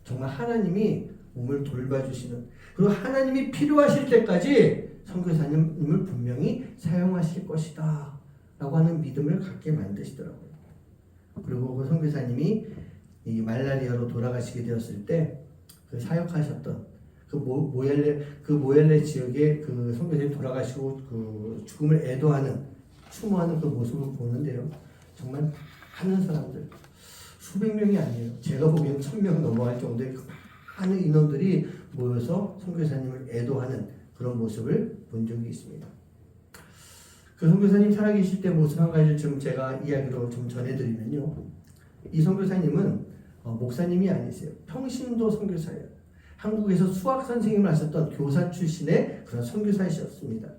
S1: 정말 하나님이 몸을 돌봐주시는, 그리고 하나님이 필요하실 때까지 선교사님을 분명히 사용하실 것이다 라고 하는 믿음을 갖게 만드시더라고요. 그리고 그 선교사님이 이 말라리아로 돌아가시게 되었을 때 그 사역하셨던 그 모엘레 지역에 그 선교사님 돌아가시고 그 죽음을 애도하는 추모하는 그 모습을 보는데요. 정말 많은 사람들, 수백 명이 아니에요. 제가 보기엔 1000명 넘어갈 정도의 그 많은 인원들이 모여서 선교사님을 애도하는 그런 모습을 본 적이 있습니다. 그 선교사님 살아계실 때 모습 한 가지를 좀 제가 이야기로 좀 전해드리면요. 이 선교사님은 목사님이 아니세요. 평신도 선교사예요. 한국에서 수학 선생님을 하셨던 교사 출신의 그런 선교사이셨습니다.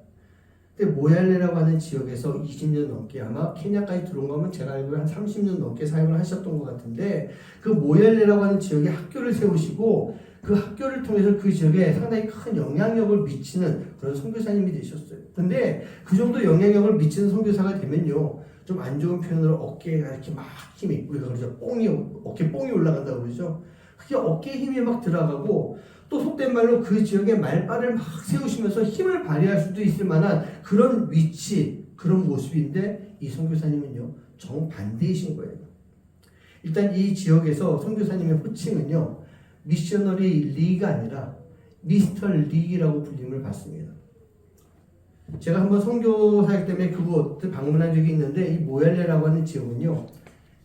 S1: 근데 모얄레라고 하는 지역에서 20년 넘게, 아마 케냐까지 들어온 거면 제가 알기로 한 30년 넘게 사역을 하셨던 것 같은데, 그 모얄레라고 하는 지역에 학교를 세우시고 그 학교를 통해서 그 지역에 상당히 큰 영향력을 미치는 그런 선교사님이 되셨어요. 근데 그 정도 영향력을 미치는 선교사가 되면요, 좀 안 좋은 표현으로 어깨가 이렇게 막 힘이, 우리가 그러죠, 어깨 뽕이 올라간다고 그러죠. 그게 어깨에 힘이 막 들어가고, 또 속된 말로 그 지역에 말발을 막 세우시면서 힘을 발휘할 수도 있을 만한 그런 위치, 그런 모습인데, 이 선교사님은요 정반대이신 거예요. 일단 이 지역에서 선교사님의 호칭은요 미셔너리 리가 아니라 미스터 리라고 불림을 받습니다. 제가 한번 선교 사역 때문에 그곳을 방문한 적이 있는데, 이 모얄레라고 하는 지역은요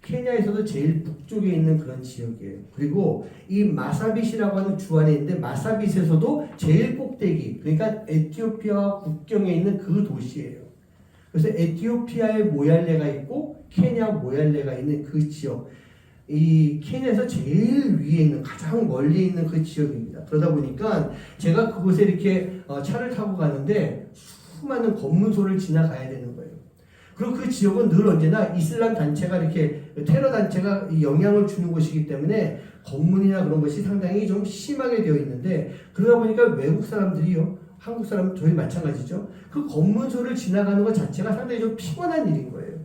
S1: 케냐에서도 제일 북쪽에 있는 그런 지역이에요. 그리고 이 마사빗이라고 하는 주 안에 있는데, 마사빗에서도 제일 꼭대기, 그러니까 에티오피아와 국경에 있는 그 도시예요. 그래서 에티오피아의 모얄레가 있고 케냐 모얄레가 있는 그 지역, 이 케냐에서 제일 위에 있는, 가장 멀리 있는 그 지역입니다. 그러다 보니까 제가 그곳에 이렇게 차를 타고 가는데 수많은 검문소를 지나가야 되는 거예요. 그리고 그 지역은 늘 언제나 이슬람 단체가 이렇게 테러 단체가 영향을 주는 곳이기 때문에 검문이나 그런 것이 상당히 좀 심하게 되어 있는데, 그러다 보니까 외국 사람들이요, 한국 사람 저희 마찬가지죠. 그 검문소를 지나가는 것 자체가 상당히 좀 피곤한 일인 거예요.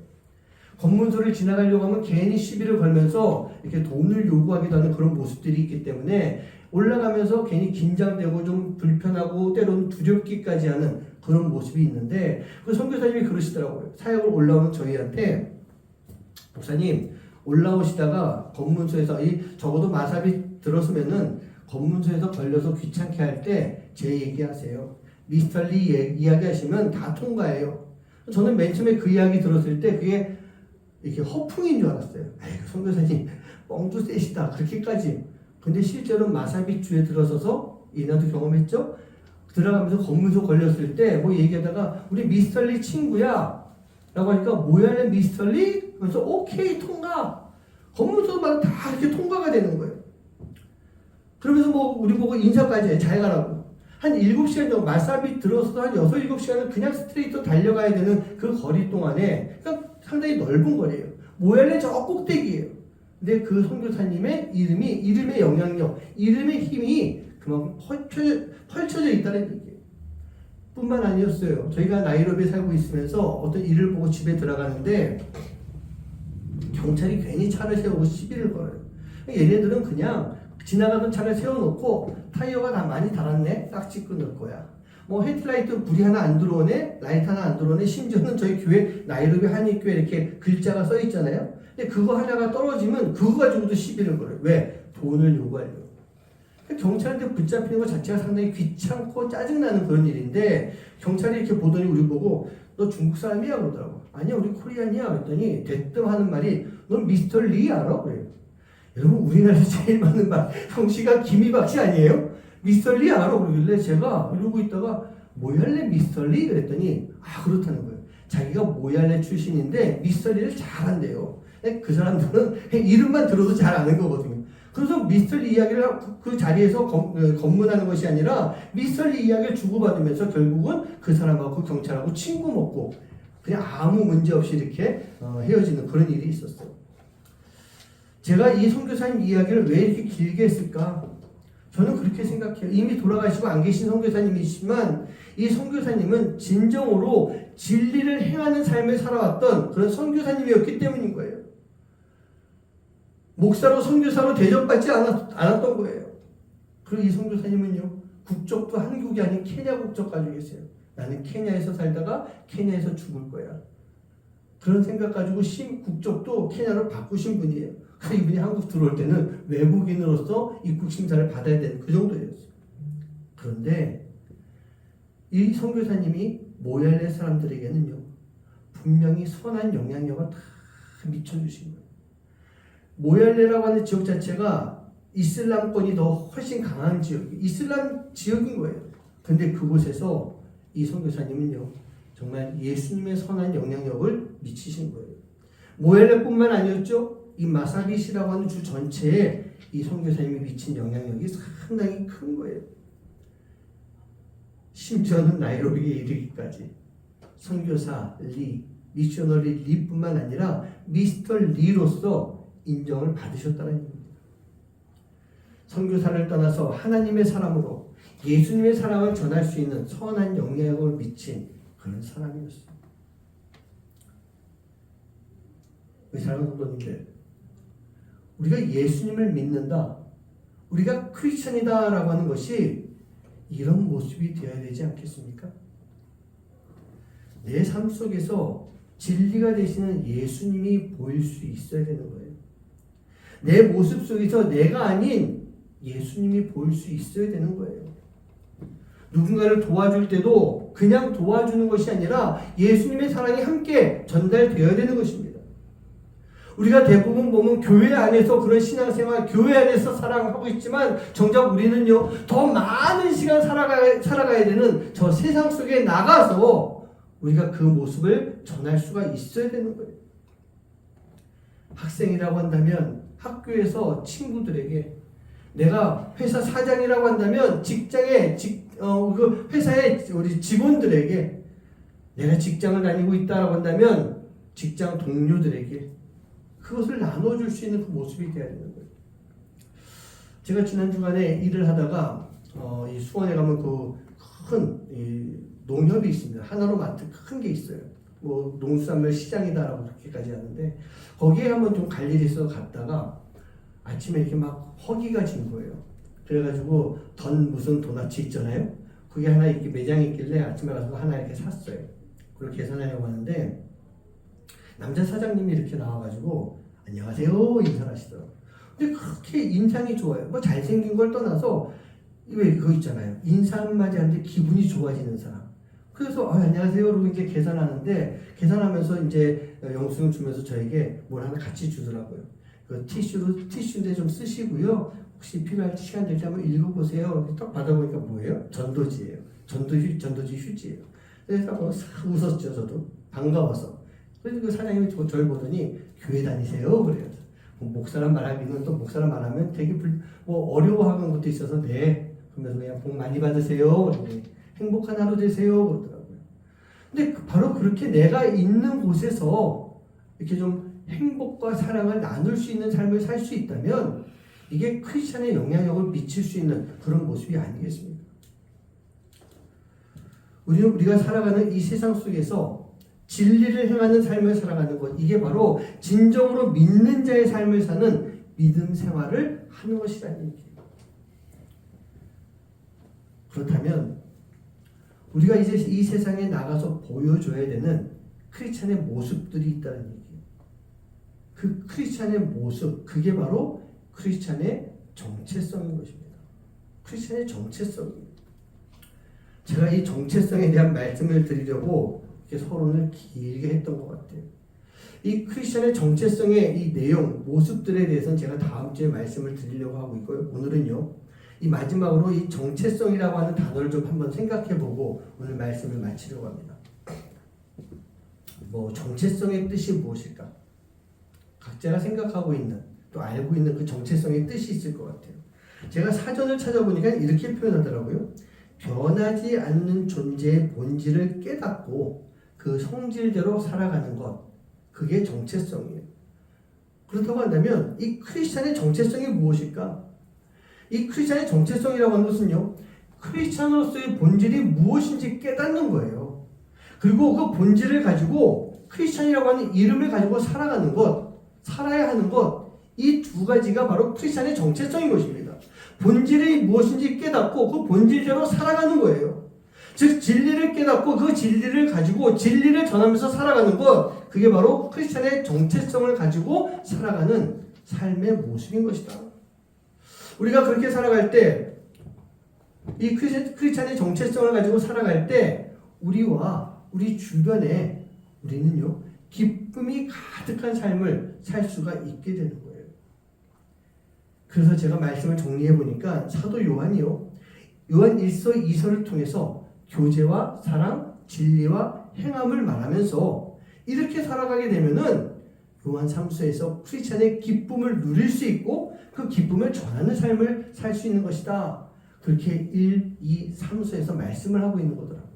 S1: 검문소를 지나가려고 하면 괜히 시비를 걸면서 이렇게 돈을 요구하기도 하는 그런 모습들이 있기 때문에 올라가면서 괜히 긴장되고 좀 불편하고 때로는 두렵기까지 하는 그런 모습이 있는데, 그 선교사님이 그러시더라고요. 사역을 올라오는 저희한테, 목사님 올라오시다가 검문소에서 적어도 마사비 들었으면은 검문소에서 걸려서 귀찮게 할 때 제 얘기하세요. 미스터 리 이야기하시면 다 통과해요. 저는 맨 처음에 그 이야기 들었을 때 그게 이렇게 허풍인 줄 알았어요. 아이고 선교사님 뻥도 세시다 그렇게까지. 근데 실제로 마사비 주에 들어서서 이나도 경험했죠. 들어가면서 검문소 걸렸을 때 뭐 얘기하다가 우리 미스터 리 친구야 라고 하니까 뭐야 미스터 리? 그래서 오케이 통과. 검문소마다 다 이렇게 통과가 되는 거예요. 그러면서 뭐 우리 보고 인사까지 해. 잘 가라고. 한 7시간 정도, 마사비 들어서도 한 6, 7시간은 그냥 스트레이트 달려가야 되는 그 거리 동안에, 그러니까 상당히 넓은 거리예요. 모얄레 저 꼭대기예요. 근데 그 선교사님의 이름의 영향력, 이름의 힘이 그만큼 펼쳐져 있다는 얘기예요. 뿐만 아니었어요. 저희가 나이로비에 살고 있으면서 어떤 일을 보고 집에 들어가는데 경찰이 괜히 차를 세우고 시비를 걸어요. 얘네들은 그냥 지나가던 차를 세워놓고 타이어가 다 많이 닳았네? 딱지 끊을 거야. 뭐 헤드라이트 불이 하나 안 들어오네? 라이트 하나 안 들어오네? 심지어는 저희 교회 나이로비 한인교회 이렇게 글자가 써 있잖아요. 근데 그거 하나가 떨어지면 그거 가지고도 시비를 걸어요. 왜? 돈을 요구하려고. 경찰한테 붙잡히는 것 자체가 상당히 귀찮고 짜증나는 그런 일인데 경찰이 이렇게 보더니 우리 보고 너 중국 사람이야? 그러더라고. 아니야 우리 코리안이야. 그랬더니 대뜸 하는 말이 넌 미스터 리 알아? 그래요. 여러분 우리나라에서 제일 많은 말 형씨가 김이박씨 아니에요? 미스터 리 알아? 그러길래 제가 이러고 있다가 모얄레 미스터 리? 그랬더니 그렇다는 거예요. 자기가 모얄레 출신인데 미스터 리를 잘한대요. 그 사람들은 이름만 들어도 잘 아는 거거든요. 그래서 미스터 리 이야기를 그 자리에서 검문하는 것이 아니라 미스터 리 이야기를 주고받으면서 결국은 그 사람하고 경찰하고 친구 먹고 그냥 아무 문제 없이 이렇게 헤어지는 그런 일이 있었어요. 제가 이 선교사님 이야기를 왜 이렇게 길게 했을까? 저는 그렇게 생각해요. 이미 돌아가시고 안 계신 선교사님이시지만 이 선교사님은 진정으로 진리를 행하는 삶을 살아왔던 그런 선교사님이었기 때문인 거예요. 목사로 선교사로 대접받지 않았던 거예요. 그리고 이 선교사님은요, 국적도 한국이 아닌 케냐 국적 가지고 계세요. 나는 케냐에서 살다가 케냐에서 죽을 거야. 그런 생각 가지고 국적도 케냐로 바꾸신 분이에요. 그래서 이분이 한국 들어올 때는 외국인으로서 입국 심사를 받아야 되는 그 정도였어요. 그런데 이 선교사님이 모얄레 사람들에게는요, 분명히 선한 영향력을 다 미쳐주신 거예요. 모얄레라고 하는 지역 자체가 이슬람권이 더 훨씬 강한 이슬람 지역인 거예요. 근데 그곳에서 이 선교사님은요, 정말 예수님의 선한 영향력을 미치신 거예요. 모얄레뿐만 아니었죠. 이 마사빗이라고 하는 주 전체에 이 선교사님이 미친 영향력이 상당히 큰 거예요. 심지어는 나이로비에 이르기까지 선교사 리, 미셔너리 리뿐만 아니라 미스터 리로서 인정을 받으셨다는 얘기입니다. 선교사를 떠나서 하나님의 사람으로 예수님의 사랑을 전할 수 있는 선한 영향력을 미친 그런 사람이었어요. 사랑하는 성도님들, 우리가 예수님을 믿는다, 우리가 크리스천이다라고 하는 것이 이런 모습이 되어야 되지 않겠습니까? 내 삶 속에서 진리가 되시는 예수님이 보일 수 있어야 되는 거예요. 내 모습 속에서 내가 아닌 예수님이 보일 수 있어야 되는 거예요. 누군가를 도와줄 때도 그냥 도와주는 것이 아니라 예수님의 사랑이 함께 전달되어야 되는 것입니다. 우리가 대부분 보면 교회 안에서 그런 신앙생활, 교회 안에서 사랑하고 있지만 정작 우리는요, 더 많은 시간 살아가야 되는 저 세상 속에 나가서 우리가 그 모습을 전할 수가 있어야 되는 거예요. 학생이라고 한다면 학교에서 친구들에게, 내가 회사 사장이라고 한다면 그 회사의 우리 직원들에게, 내가 직장을 다니고 있다라고 한다면 직장 동료들에게 그것을 나눠줄 수 있는 그 모습이 되어야 되는 거예요. 제가 지난 주간에 일을 하다가 이 수원에 가면 그 큰 농협이 있습니다. 하나로 마트 큰 게 있어요. 뭐 농수산물 시장이다라고 그렇게까지 하는데 거기에 한번 좀 갈 일이 있어서 갔다가 아침에 이렇게 막 허기가 진 거예요. 그래가지고 무슨 도넛이 있잖아요. 그게 하나 이렇게 매장에 있길래 아침에 가서 하나 이렇게 샀어요. 그걸 계산하려고 하는데 남자 사장님이 이렇게 나와가지고 안녕하세요 인사를 하시더라고요. 근데 그렇게 인상이 좋아요. 뭐 잘생긴 걸 떠나서 왜 그거 있잖아요. 인사 한마디 하는데 기분이 좋아지는 사람. 그래서 안녕하세요 그러고 이제 계산하는데 계산하면서 이제 영수증 주면서 저에게 뭘 하나 같이 주더라고요. 그 티슈인데 좀 쓰시고요. 혹시 필요할 시간 될 때 한번 읽어보세요. 이렇게 딱 받아보니까 뭐예요? 전도지예요. 전도지 휴지예요. 그래서 싹 웃었죠. 저도 반가워서. 그래서 그 사장님이 저를 보더니 교회 다니세요? 그래요. 목사란 말하기는 또 목사란 말하면 되게 어려워하는 것도 있어서 네. 그러면서 그냥 복 많이 받으세요. 행복한 하루 되세요. 그러더라고요. 근데 바로 그렇게 내가 있는 곳에서 이렇게 좀 행복과 사랑을 나눌 수 있는 삶을 살 수 있다면 이게 크리스천의 영향력을 미칠 수 있는 그런 모습이 아니겠습니까? 우리가 살아가는 이 세상 속에서 진리를 행하는 삶을 살아가는 것, 이게 바로 진정으로 믿는 자의 삶을 사는 믿음 생활을 하는 것이라는 얘기예요. 그렇다면 우리가 이제 이 세상에 나가서 보여줘야 되는 크리스찬의 모습들이 있다는 얘기예요. 그 크리스찬의 모습, 그게 바로 크리스찬의 정체성인 것입니다. 크리스천의 정체성입니다. 제가 이 정체성에 대한 말씀을 드리려고 이렇게 서론을 길게 했던 것 같아요. 이 크리스천의 정체성의 이 내용, 모습들에 대해서는 제가 다음 주에 말씀을 드리려고 하고 있고요. 오늘은요, 이 마지막으로 이 정체성이라고 하는 단어를 좀 한번 생각해보고 오늘 말씀을 마치려고 합니다. 정체성의 뜻이 무엇일까? 각자가 생각하고 있는, 또 알고 있는 그 정체성의 뜻이 있을 것 같아요. 제가 사전을 찾아보니까 이렇게 표현하더라고요. 변하지 않는 존재의 본질을 깨닫고 그 성질대로 살아가는 것, 그게 정체성이에요. 그렇다고 한다면 이 크리스찬의 정체성이 무엇일까? 이 크리스찬의 정체성이라고 하는 것은요, 크리스찬으로서의 본질이 무엇인지 깨닫는 거예요. 그리고 그 본질을 가지고 크리스찬이라고 하는 이름을 가지고 살아가는 것, 살아야 하는 것, 이 두 가지가 바로 크리스찬의 정체성인 것입니다. 본질이 무엇인지 깨닫고 그 본질대로 살아가는 거예요. 즉 진리를 깨닫고 그 진리를 가지고 진리를 전하면서 살아가는 것, 그게 바로 크리스찬의 정체성을 가지고 살아가는 삶의 모습인 것이다. 우리가 그렇게 살아갈 때, 이 크리스찬의 정체성을 가지고 살아갈 때 우리와 우리 주변에 우리는요, 기쁨이 가득한 삶을 살 수가 있게 되는 거예요. 그래서 제가 말씀을 정리해 보니까 사도 요한이요, 요한 1서 2서를 통해서 교제와 사랑, 진리와 행함을 말하면서 이렇게 살아가게 되면은 요한 3서에서 크리스찬의 기쁨을 누릴 수 있고 그 기쁨을 전하는 삶을 살 수 있는 것이다. 그렇게 1, 2, 3서에서 말씀을 하고 있는 거더라고요.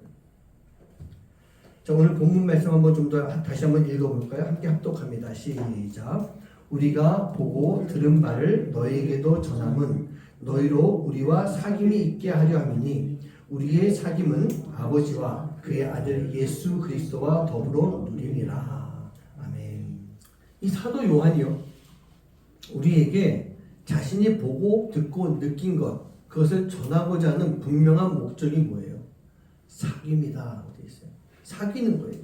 S1: 자, 오늘 본문 말씀 한번 좀 더 다시 한번 읽어볼까요? 함께 합독합니다. 시작. 우리가 보고 들은 바를 너에게도 전함은 너희로 우리와 사귐이 있게 하려 함이니 우리의 사귐은 아버지와 그의 아들 예수 그리스도와 더불어 누림이라. 아멘. 이 사도 요한이요, 우리에게 자신이 보고 듣고 느낀 것, 그것을 전하고자 하는 분명한 목적이 뭐예요? 사귐이다 라고 되어 있어요. 사귀는 거예요.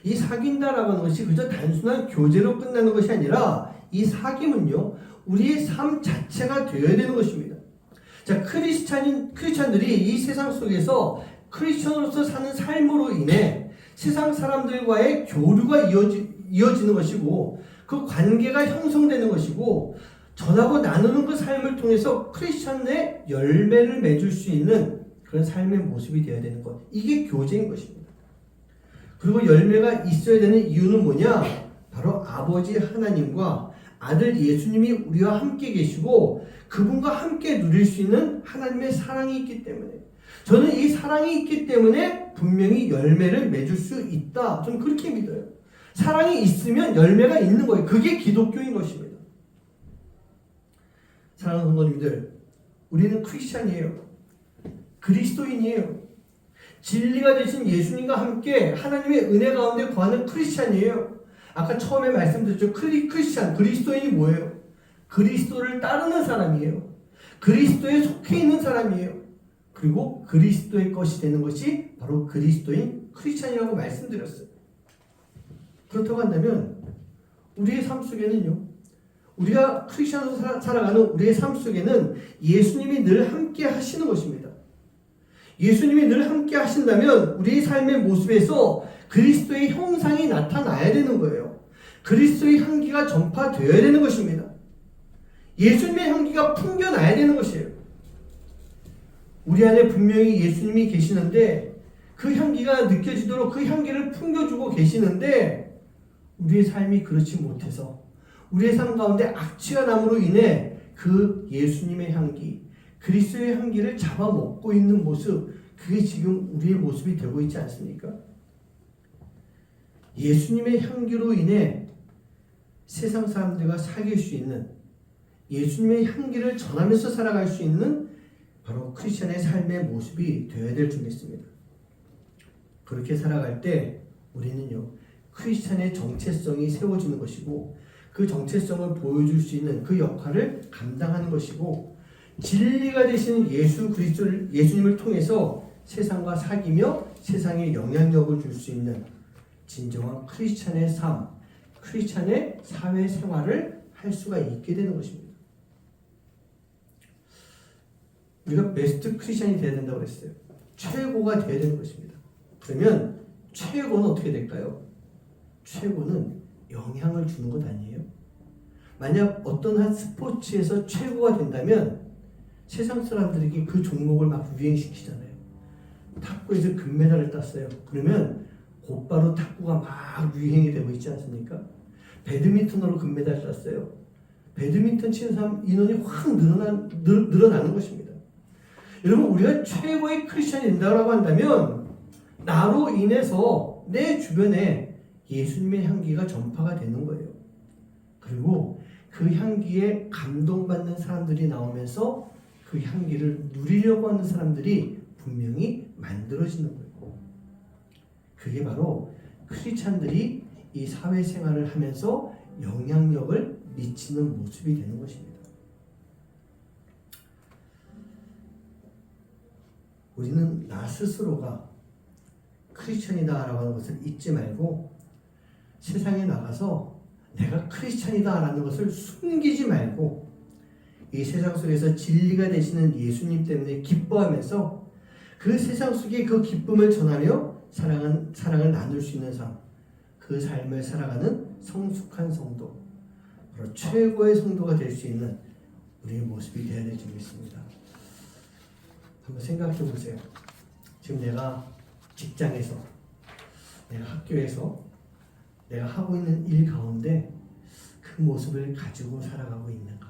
S1: 이 사귄다라고 하는 것이 그저 단순한 교제로 끝나는 것이 아니라 이 사귐은요, 우리의 삶 자체가 되어야 되는 것입니다. 자, 크리스찬들이 이 세상 속에서 크리스천으로서 사는 삶으로 인해 세상 사람들과의 교류가 이어지는 것이고 그 관계가 형성되는 것이고 전하고 나누는 그 삶을 통해서 크리스천의 열매를 맺을 수 있는 그런 삶의 모습이 되어야 되는 것. 이게 교제인 것입니다. 그리고 열매가 있어야 되는 이유는 뭐냐? 바로 아버지 하나님과 아들 예수님이 우리와 함께 계시고 그분과 함께 누릴 수 있는 하나님의 사랑이 있기 때문에, 저는 이 사랑이 있기 때문에 분명히 열매를 맺을 수 있다. 저는 그렇게 믿어요. 사랑이 있으면 열매가 있는 거예요. 그게 기독교인 것입니다. 사랑하는 성도님들, 우리는 크리스찬이에요. 그리스도인이에요. 진리가 되신 예수님과 함께 하나님의 은혜 가운데 거하는 크리스찬이에요. 아까 처음에 말씀드렸죠. 크리스찬, 그리스도인이 뭐예요? 그리스도를 따르는 사람이에요. 그리스도에 속해 있는 사람이에요. 그리고 그리스도의 것이 되는 것이 바로 그리스도인 크리스찬이라고 말씀드렸어요. 그렇다고 한다면 우리의 삶 속에는요, 우리가 크리스찬으로 살아가는 우리의 삶 속에는 예수님이 늘 함께 하시는 것입니다. 예수님이 늘 함께 하신다면 우리의 삶의 모습에서 그리스도의 형상이 나타나야 되는 거예요. 그리스도의 향기가 전파되어야 되는 것입니다. 예수님의 향기가 풍겨나야 되는 것이에요. 우리 안에 분명히 예수님이 계시는데 그 향기가 느껴지도록 그 향기를 풍겨주고 계시는데 우리의 삶이 그렇지 못해서 우리의 삶 가운데 악취가 남으로 인해 그 예수님의 향기, 그리스도의 향기를 잡아먹고 있는 모습, 그게 지금 우리의 모습이 되고 있지 않습니까? 예수님의 향기로 인해 세상 사람들과 사귈 수 있는, 예수님의 향기를 전하면서 살아갈 수 있는 바로 크리스천의 삶의 모습이 되어야 될 줄 믿습니다. 그렇게 살아갈 때 우리는요, 크리스천의 정체성이 세워지는 것이고 그 정체성을 보여줄 수 있는 그 역할을 감당하는 것이고 진리가 되시는 예수 그리스도를, 예수님을 통해서 세상과 사귀며 세상에 영향력을 줄 수 있는 진정한 크리스찬의 삶, 크리스찬의 사회생활을 할 수가 있게 되는 것입니다. 우리가 베스트 크리스천이 돼야 된다고 그랬어요. 최고가 돼야 되는 것입니다. 그러면 최고는 어떻게 될까요? 최고는 영향을 주는 것 아니에요? 만약 어떤 한 스포츠에서 최고가 된다면 세상 사람들에게 그 종목을 막 유행시키잖아요. 탁구에서 금메달을 땄어요. 그러면 곧바로 탁구가 막 유행이 되고 있지 않습니까? 배드민턴으로 금메달 땄어요. 배드민턴 치는 사람 인원이 확 늘어나는 것입니다. 여러분, 우리가 최고의 크리스천이 된다고 한다면 나로 인해서 내 주변에 예수님의 향기가 전파가 되는 거예요. 그리고 그 향기에 감동받는 사람들이 나오면서 그 향기를 누리려고 하는 사람들이 분명히 만들어지는 거예요. 그게 바로 크리스찬들이 이 사회생활을 하면서 영향력을 미치는 모습이 되는 것입니다. 우리는 나 스스로가 크리스찬이다라고 하는 것을 잊지 말고 세상에 나가서 내가 크리스찬이다라는 것을 숨기지 말고 이 세상 속에서 진리가 되시는 예수님 때문에 기뻐하면서 그 세상 속에 그 기쁨을 전하며 사랑을 나눌 수 있는 삶, 그 삶을 살아가는 성숙한 성도, 바로 최고의 성도가 될 수 있는 우리의 모습이 되어야 될 줄 믿습니다. 한번 생각해 보세요. 지금 내가 직장에서, 내가 학교에서, 내가 하고 있는 일 가운데 그 모습을 가지고 살아가고 있는가?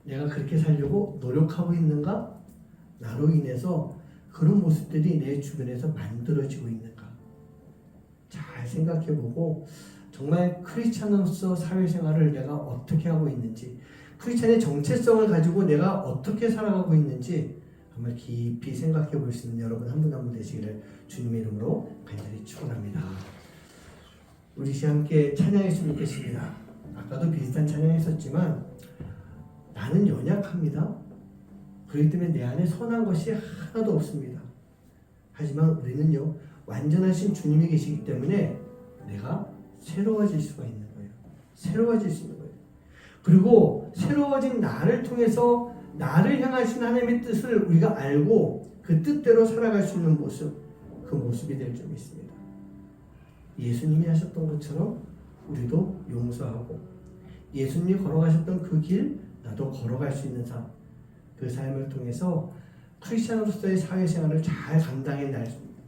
S1: 내가 그렇게 살려고 노력하고 있는가? 나로 인해서 그런 모습들이 내 주변에서 만들어지고 있는가? 잘 생각해보고 정말 크리스찬으로서 사회생활을 내가 어떻게 하고 있는지, 크리스찬의 정체성을 가지고 내가 어떻게 살아가고 있는지 정말 깊이 생각해 볼 수 있는 여러분 한 분 한 분 되시기를 주님의 이름으로 간절히 축원합니다. 우리 시간 함께 찬양했으면 좋겠습니다. 아까도 비슷한 찬양했었지만 나는 연약합니다. 그렇기 때문에 내 안에 선한 것이 하나도 없습니다. 하지만 우리는요, 완전하신 주님이 계시기 때문에 내가 새로워질 수가 있는 거예요. 새로워질 수 있는 거예요. 그리고 새로워진 나를 통해서 나를 향하신 하나님의 뜻을 우리가 알고 그 뜻대로 살아갈 수 있는 모습, 그 모습이 될 줄 믿습니다. 예수님이 하셨던 것처럼 우리도 용서하고 예수님이 걸어가셨던 그 길 나도 걸어갈 수 있는 삶, 그 삶을 통해서 크리스찬으로서의 사회생활을 잘 감당해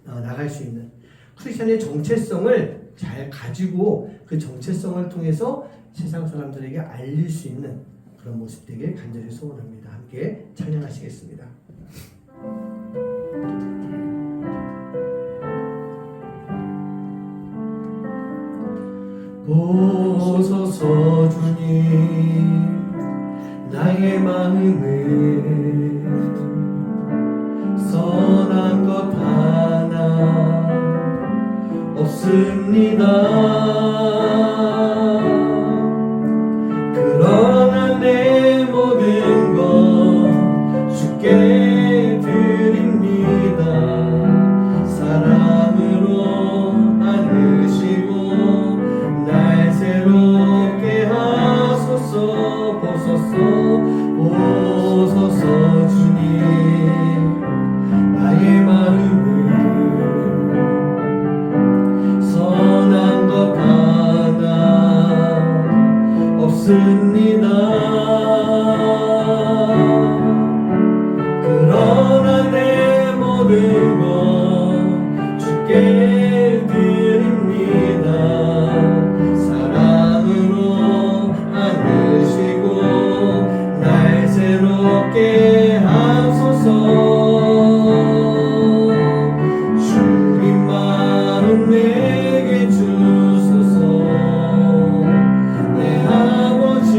S1: 나갈 수 있는, 크리스찬의 정체성을 잘 가지고 그 정체성을 통해서 세상 사람들에게 알릴 수 있는 그런 모습 되게 간절히 소원합니다. 함께 찬양하시겠습니다. 보소서 주님, 나의 마음을 선한 것 하나 없습니다. 그러나 내 모든 것 주께 드립니다. 사랑으로 안으시고 날 새롭게 하소서. 보소서 주님, 나의 마음을 선한 것 하나 없습니다. 그러나 내 모든 것 주께 드립니다. 사랑으로 안으시고 날 새롭게 하소서. 주님 마음 내게 주소서. 내 아버지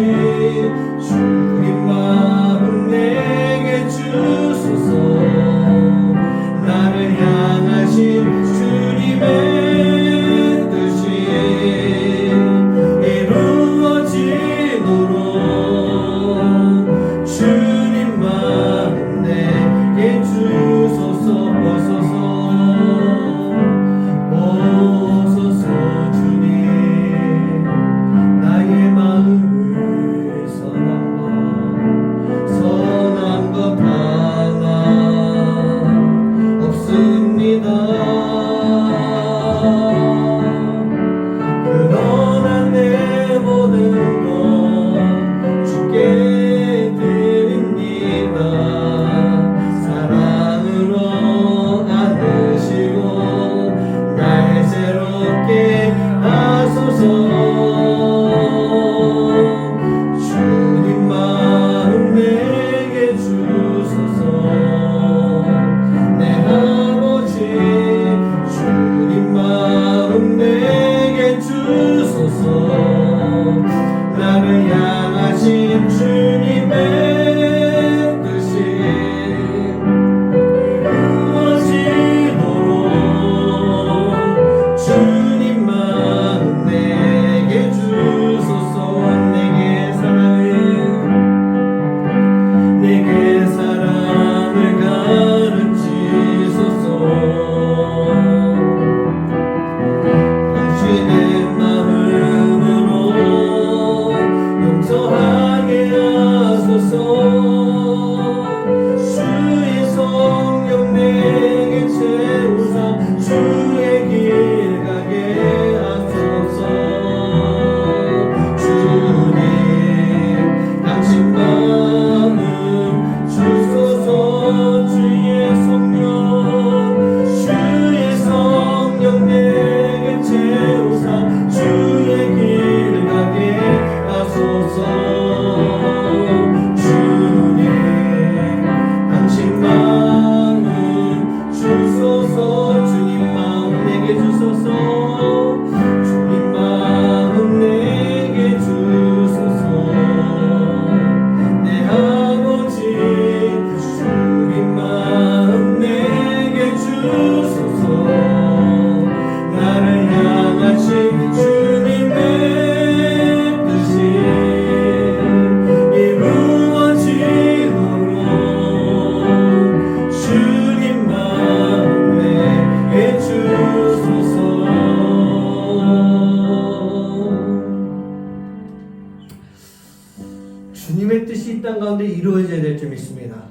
S1: 주님의 뜻이 이 땅 가운데 이루어져야 될 줄 믿습니다.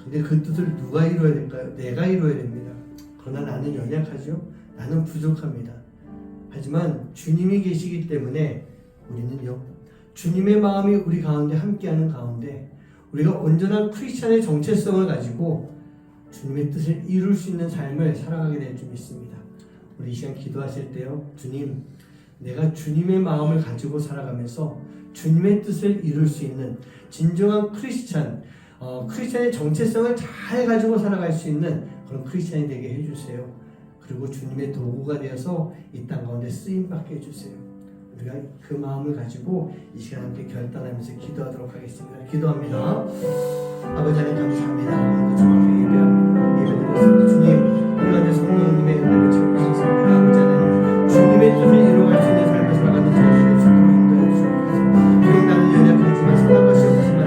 S1: 근데 그 뜻을 누가 이루어야 될까요? 내가 이루어야 됩니다. 그러나 나는 연약하죠. 나는 부족합니다. 하지만 주님이 계시기 때문에 우리는요, 주님의 마음이 우리 가운데 함께하는 가운데 우리가 온전한 크리스찬의 정체성을 가지고 주님의 뜻을 이룰 수 있는 삶을 살아가게 될 줄 믿습니다. 우리 이 시간 기도하실 때요, 주님, 내가 주님의 마음을 가지고 살아가면서 주님의 뜻을 이룰 수 있는 진정한 크리스찬의 정체성을 잘 가지고 살아갈 수 있는 그런 크리스찬이 되게 해주세요. 그리고 주님의 도구가 되어서 이 땅 가운데 쓰임받게 해주세요. 우리가 그 마음을 가지고 이 시간 함께 결단하면서 기도하도록 하겠습니다. 기도합니다. 아버지 하나님 감사합니다. 오늘도 정확하게 예배합니다. 예배드렸습니다. 주님, 우리가 내 성령님의 은혜를 채우셨습니다. 아버지 하나님, 주님의 뜻을 이루어갈 수 있는 삶을 살아가는 저희를 주도록 인도해 주시옵소서. 비록 나는 연약하지만 선한 것이 없지만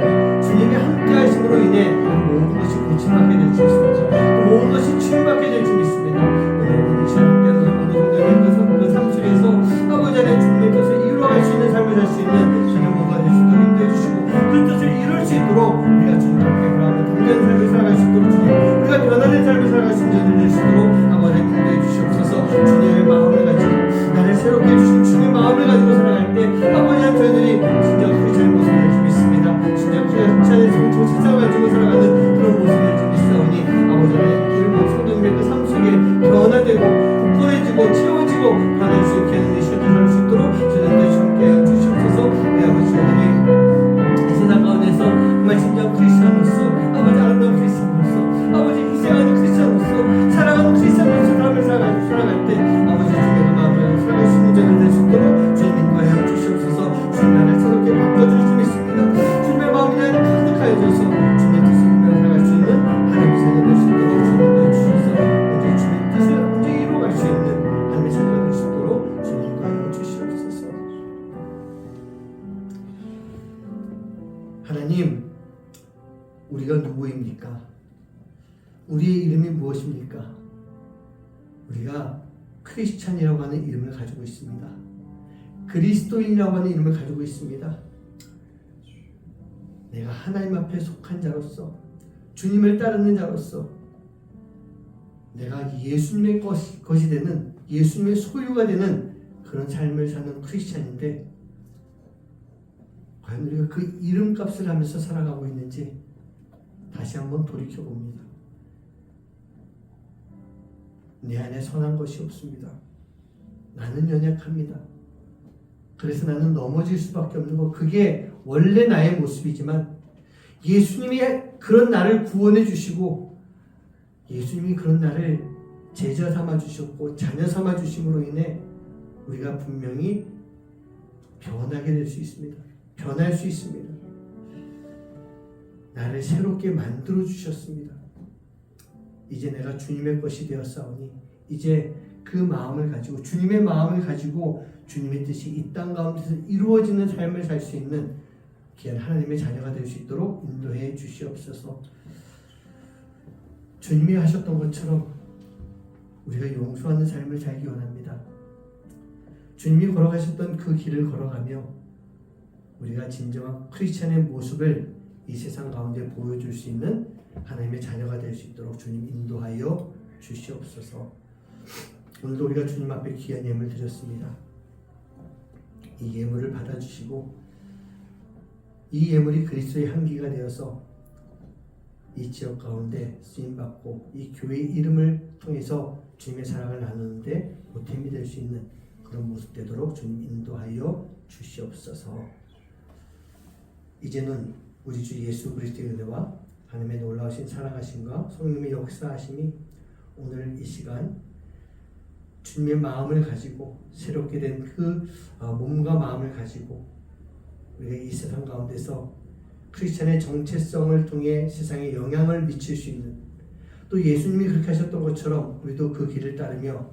S1: 주님이 함께 하심으로 인해 모든 것이 고침받게 될 줄 믿습니다. 모든 것이 치유받게 될 줄 믿습니다. 오늘 이 시간 함께하는 어느 정도의 그 삶 속에서 아버지 하나님 주님의 뜻을 이루어갈 수 있는 삶을 살 수 있는 저녁 모두가 될 수 있도록 인도해 주시고 그 뜻을 이룰 수 있도록 우리가 주님 앞에 그러하면 담대한 삶을 살아갈 수 있도록 주님, 우리가 변화된 삶을 살아갈 수 있는 저들 될 수 있도록 아버지 인도해 주시옵소서. 주님의 마음을 가지고 나를 새롭게 해주신 주님의 마음을 가지고 살아갈 때 아버지 하나님 저희들이 진짜 크리스찬의 모습을 낼 줄 믿습니다. 진짜 크리스찬의 정체성을 가지고 살아가는 그런 모습을 낼 줄 믿사오니 아버지 하나님 이름 성도님의 그 삶 속에 변화되고 굳건해지고 채워지고 변할 수 있게 하는 이 시간을 살 수 있도록 저희들과 함께 주시옵소서. 우리 아버지 하나님 이 세상 가운데서 정말 진정 크리스찬으로서 아버지 아름다운 크리스찬으로서 아버지 희생하는 크리스찬으로서 사랑하는 크리스찬으로서 삶을 살아갈 때 아버지 주님의 그 마음을 가지고 살아갈 수 있는 저희들 될 수 있도록 주님 인도하여 주시옵소서. 주님 나를 새롭게 바꿔줄 수 있습니다. 주님의 마음이 나를 가득하여져서 주님의 뜻을 이루어 살아갈 수 있는 하나님의 자녀가 될 수 있도록 주님 인도해 주셔서 오늘 주님의 뜻을 언제 이루어갈 수 있는 하나님의 자녀가 될 수 있도록 주님 인도하여 주시옵소서. 하나님, 우리가 누구입니까? 우리의 이름이 무엇입니까? 우리가 크리스찬이라고 하는 이름을 가지고 있습니다. 그리스도인이라고 하는 이름을 가지고 있습니다. 내가 하나님 앞에 속한 자로서 주님을 따르는 자로서 내가 예수님의 것이 되는 예수님의 소유가 되는 그런 삶을 사는 크리스찬인데 과연 우리가 그 이름값을 하면서 살아가고 있는지 다시 한번 돌이켜봅니다. 내 안에 선한 것이 없습니다. 나는 연약합니다. 그래서 나는 넘어질 수밖에 없는 것, 그게 원래 나의 모습이지만 예수님이 그런 나를 구원해 주시고 예수님이 그런 나를 제자 삼아 주셨고 자녀 삼아 주심으로 인해 우리가 분명히 변하게 될 수 있습니다. 변할 수 있습니다. 나를 새롭게 만들어 주셨습니다. 이제 내가 주님의 것이 되었사오니 이제 그 마음을 가지고 주님의 마음을 가지고 주님의 뜻이 이 땅 가운데서 이루어지는 삶을 살 수 있는 귀한 하나님의 자녀가 될 수 있도록 인도해 주시옵소서. 주님이 하셨던 것처럼 우리가 용서하는 삶을 살기 원합니다. 주님이 걸어가셨던 그 길을 걸어가며 우리가 진정한 크리스찬의 모습을 이 세상 가운데 보여줄 수 있는 하나님의 자녀가 될 수 있도록 주님 인도하여 주시옵소서. 오늘도 우리가 주님 앞에 귀한 예물 드렸습니다. 이 예물을 받아주시고 이 예물이 그리스도의 향기가 되어서 이 지역 가운데 쓰임받고 이 교회의 이름을 통해서 주님의 사랑을 나누는데 보탬이 될 수 있는 그런 모습 되도록 주님 인도하여 주시옵소서. 이제는 우리 주 예수 그리스도의 은혜와 하나님의 놀라우신 사랑하심과 성령님의 역사하심이 오늘 이 시간 주님의 마음을 가지고 새롭게 된 그 몸과 마음을 가지고 우리가 이 세상 가운데서 크리스찬의 정체성을 통해 세상에 영향을 미칠 수 있는, 또 예수님이 그렇게 하셨던 것처럼 우리도 그 길을 따르며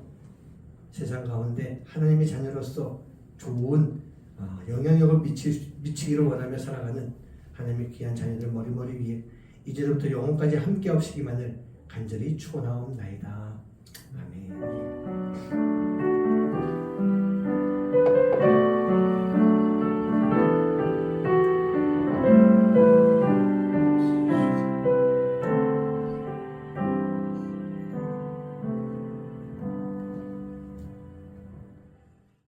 S1: 세상 가운데 하나님의 자녀로서 좋은 영향력을 미치기를 원하며 살아가는 하나님의 귀한 자녀들 머리머리 위에 이제부터 영원까지 함께 하시기만을 간절히 축원하옵나이다. 아멘.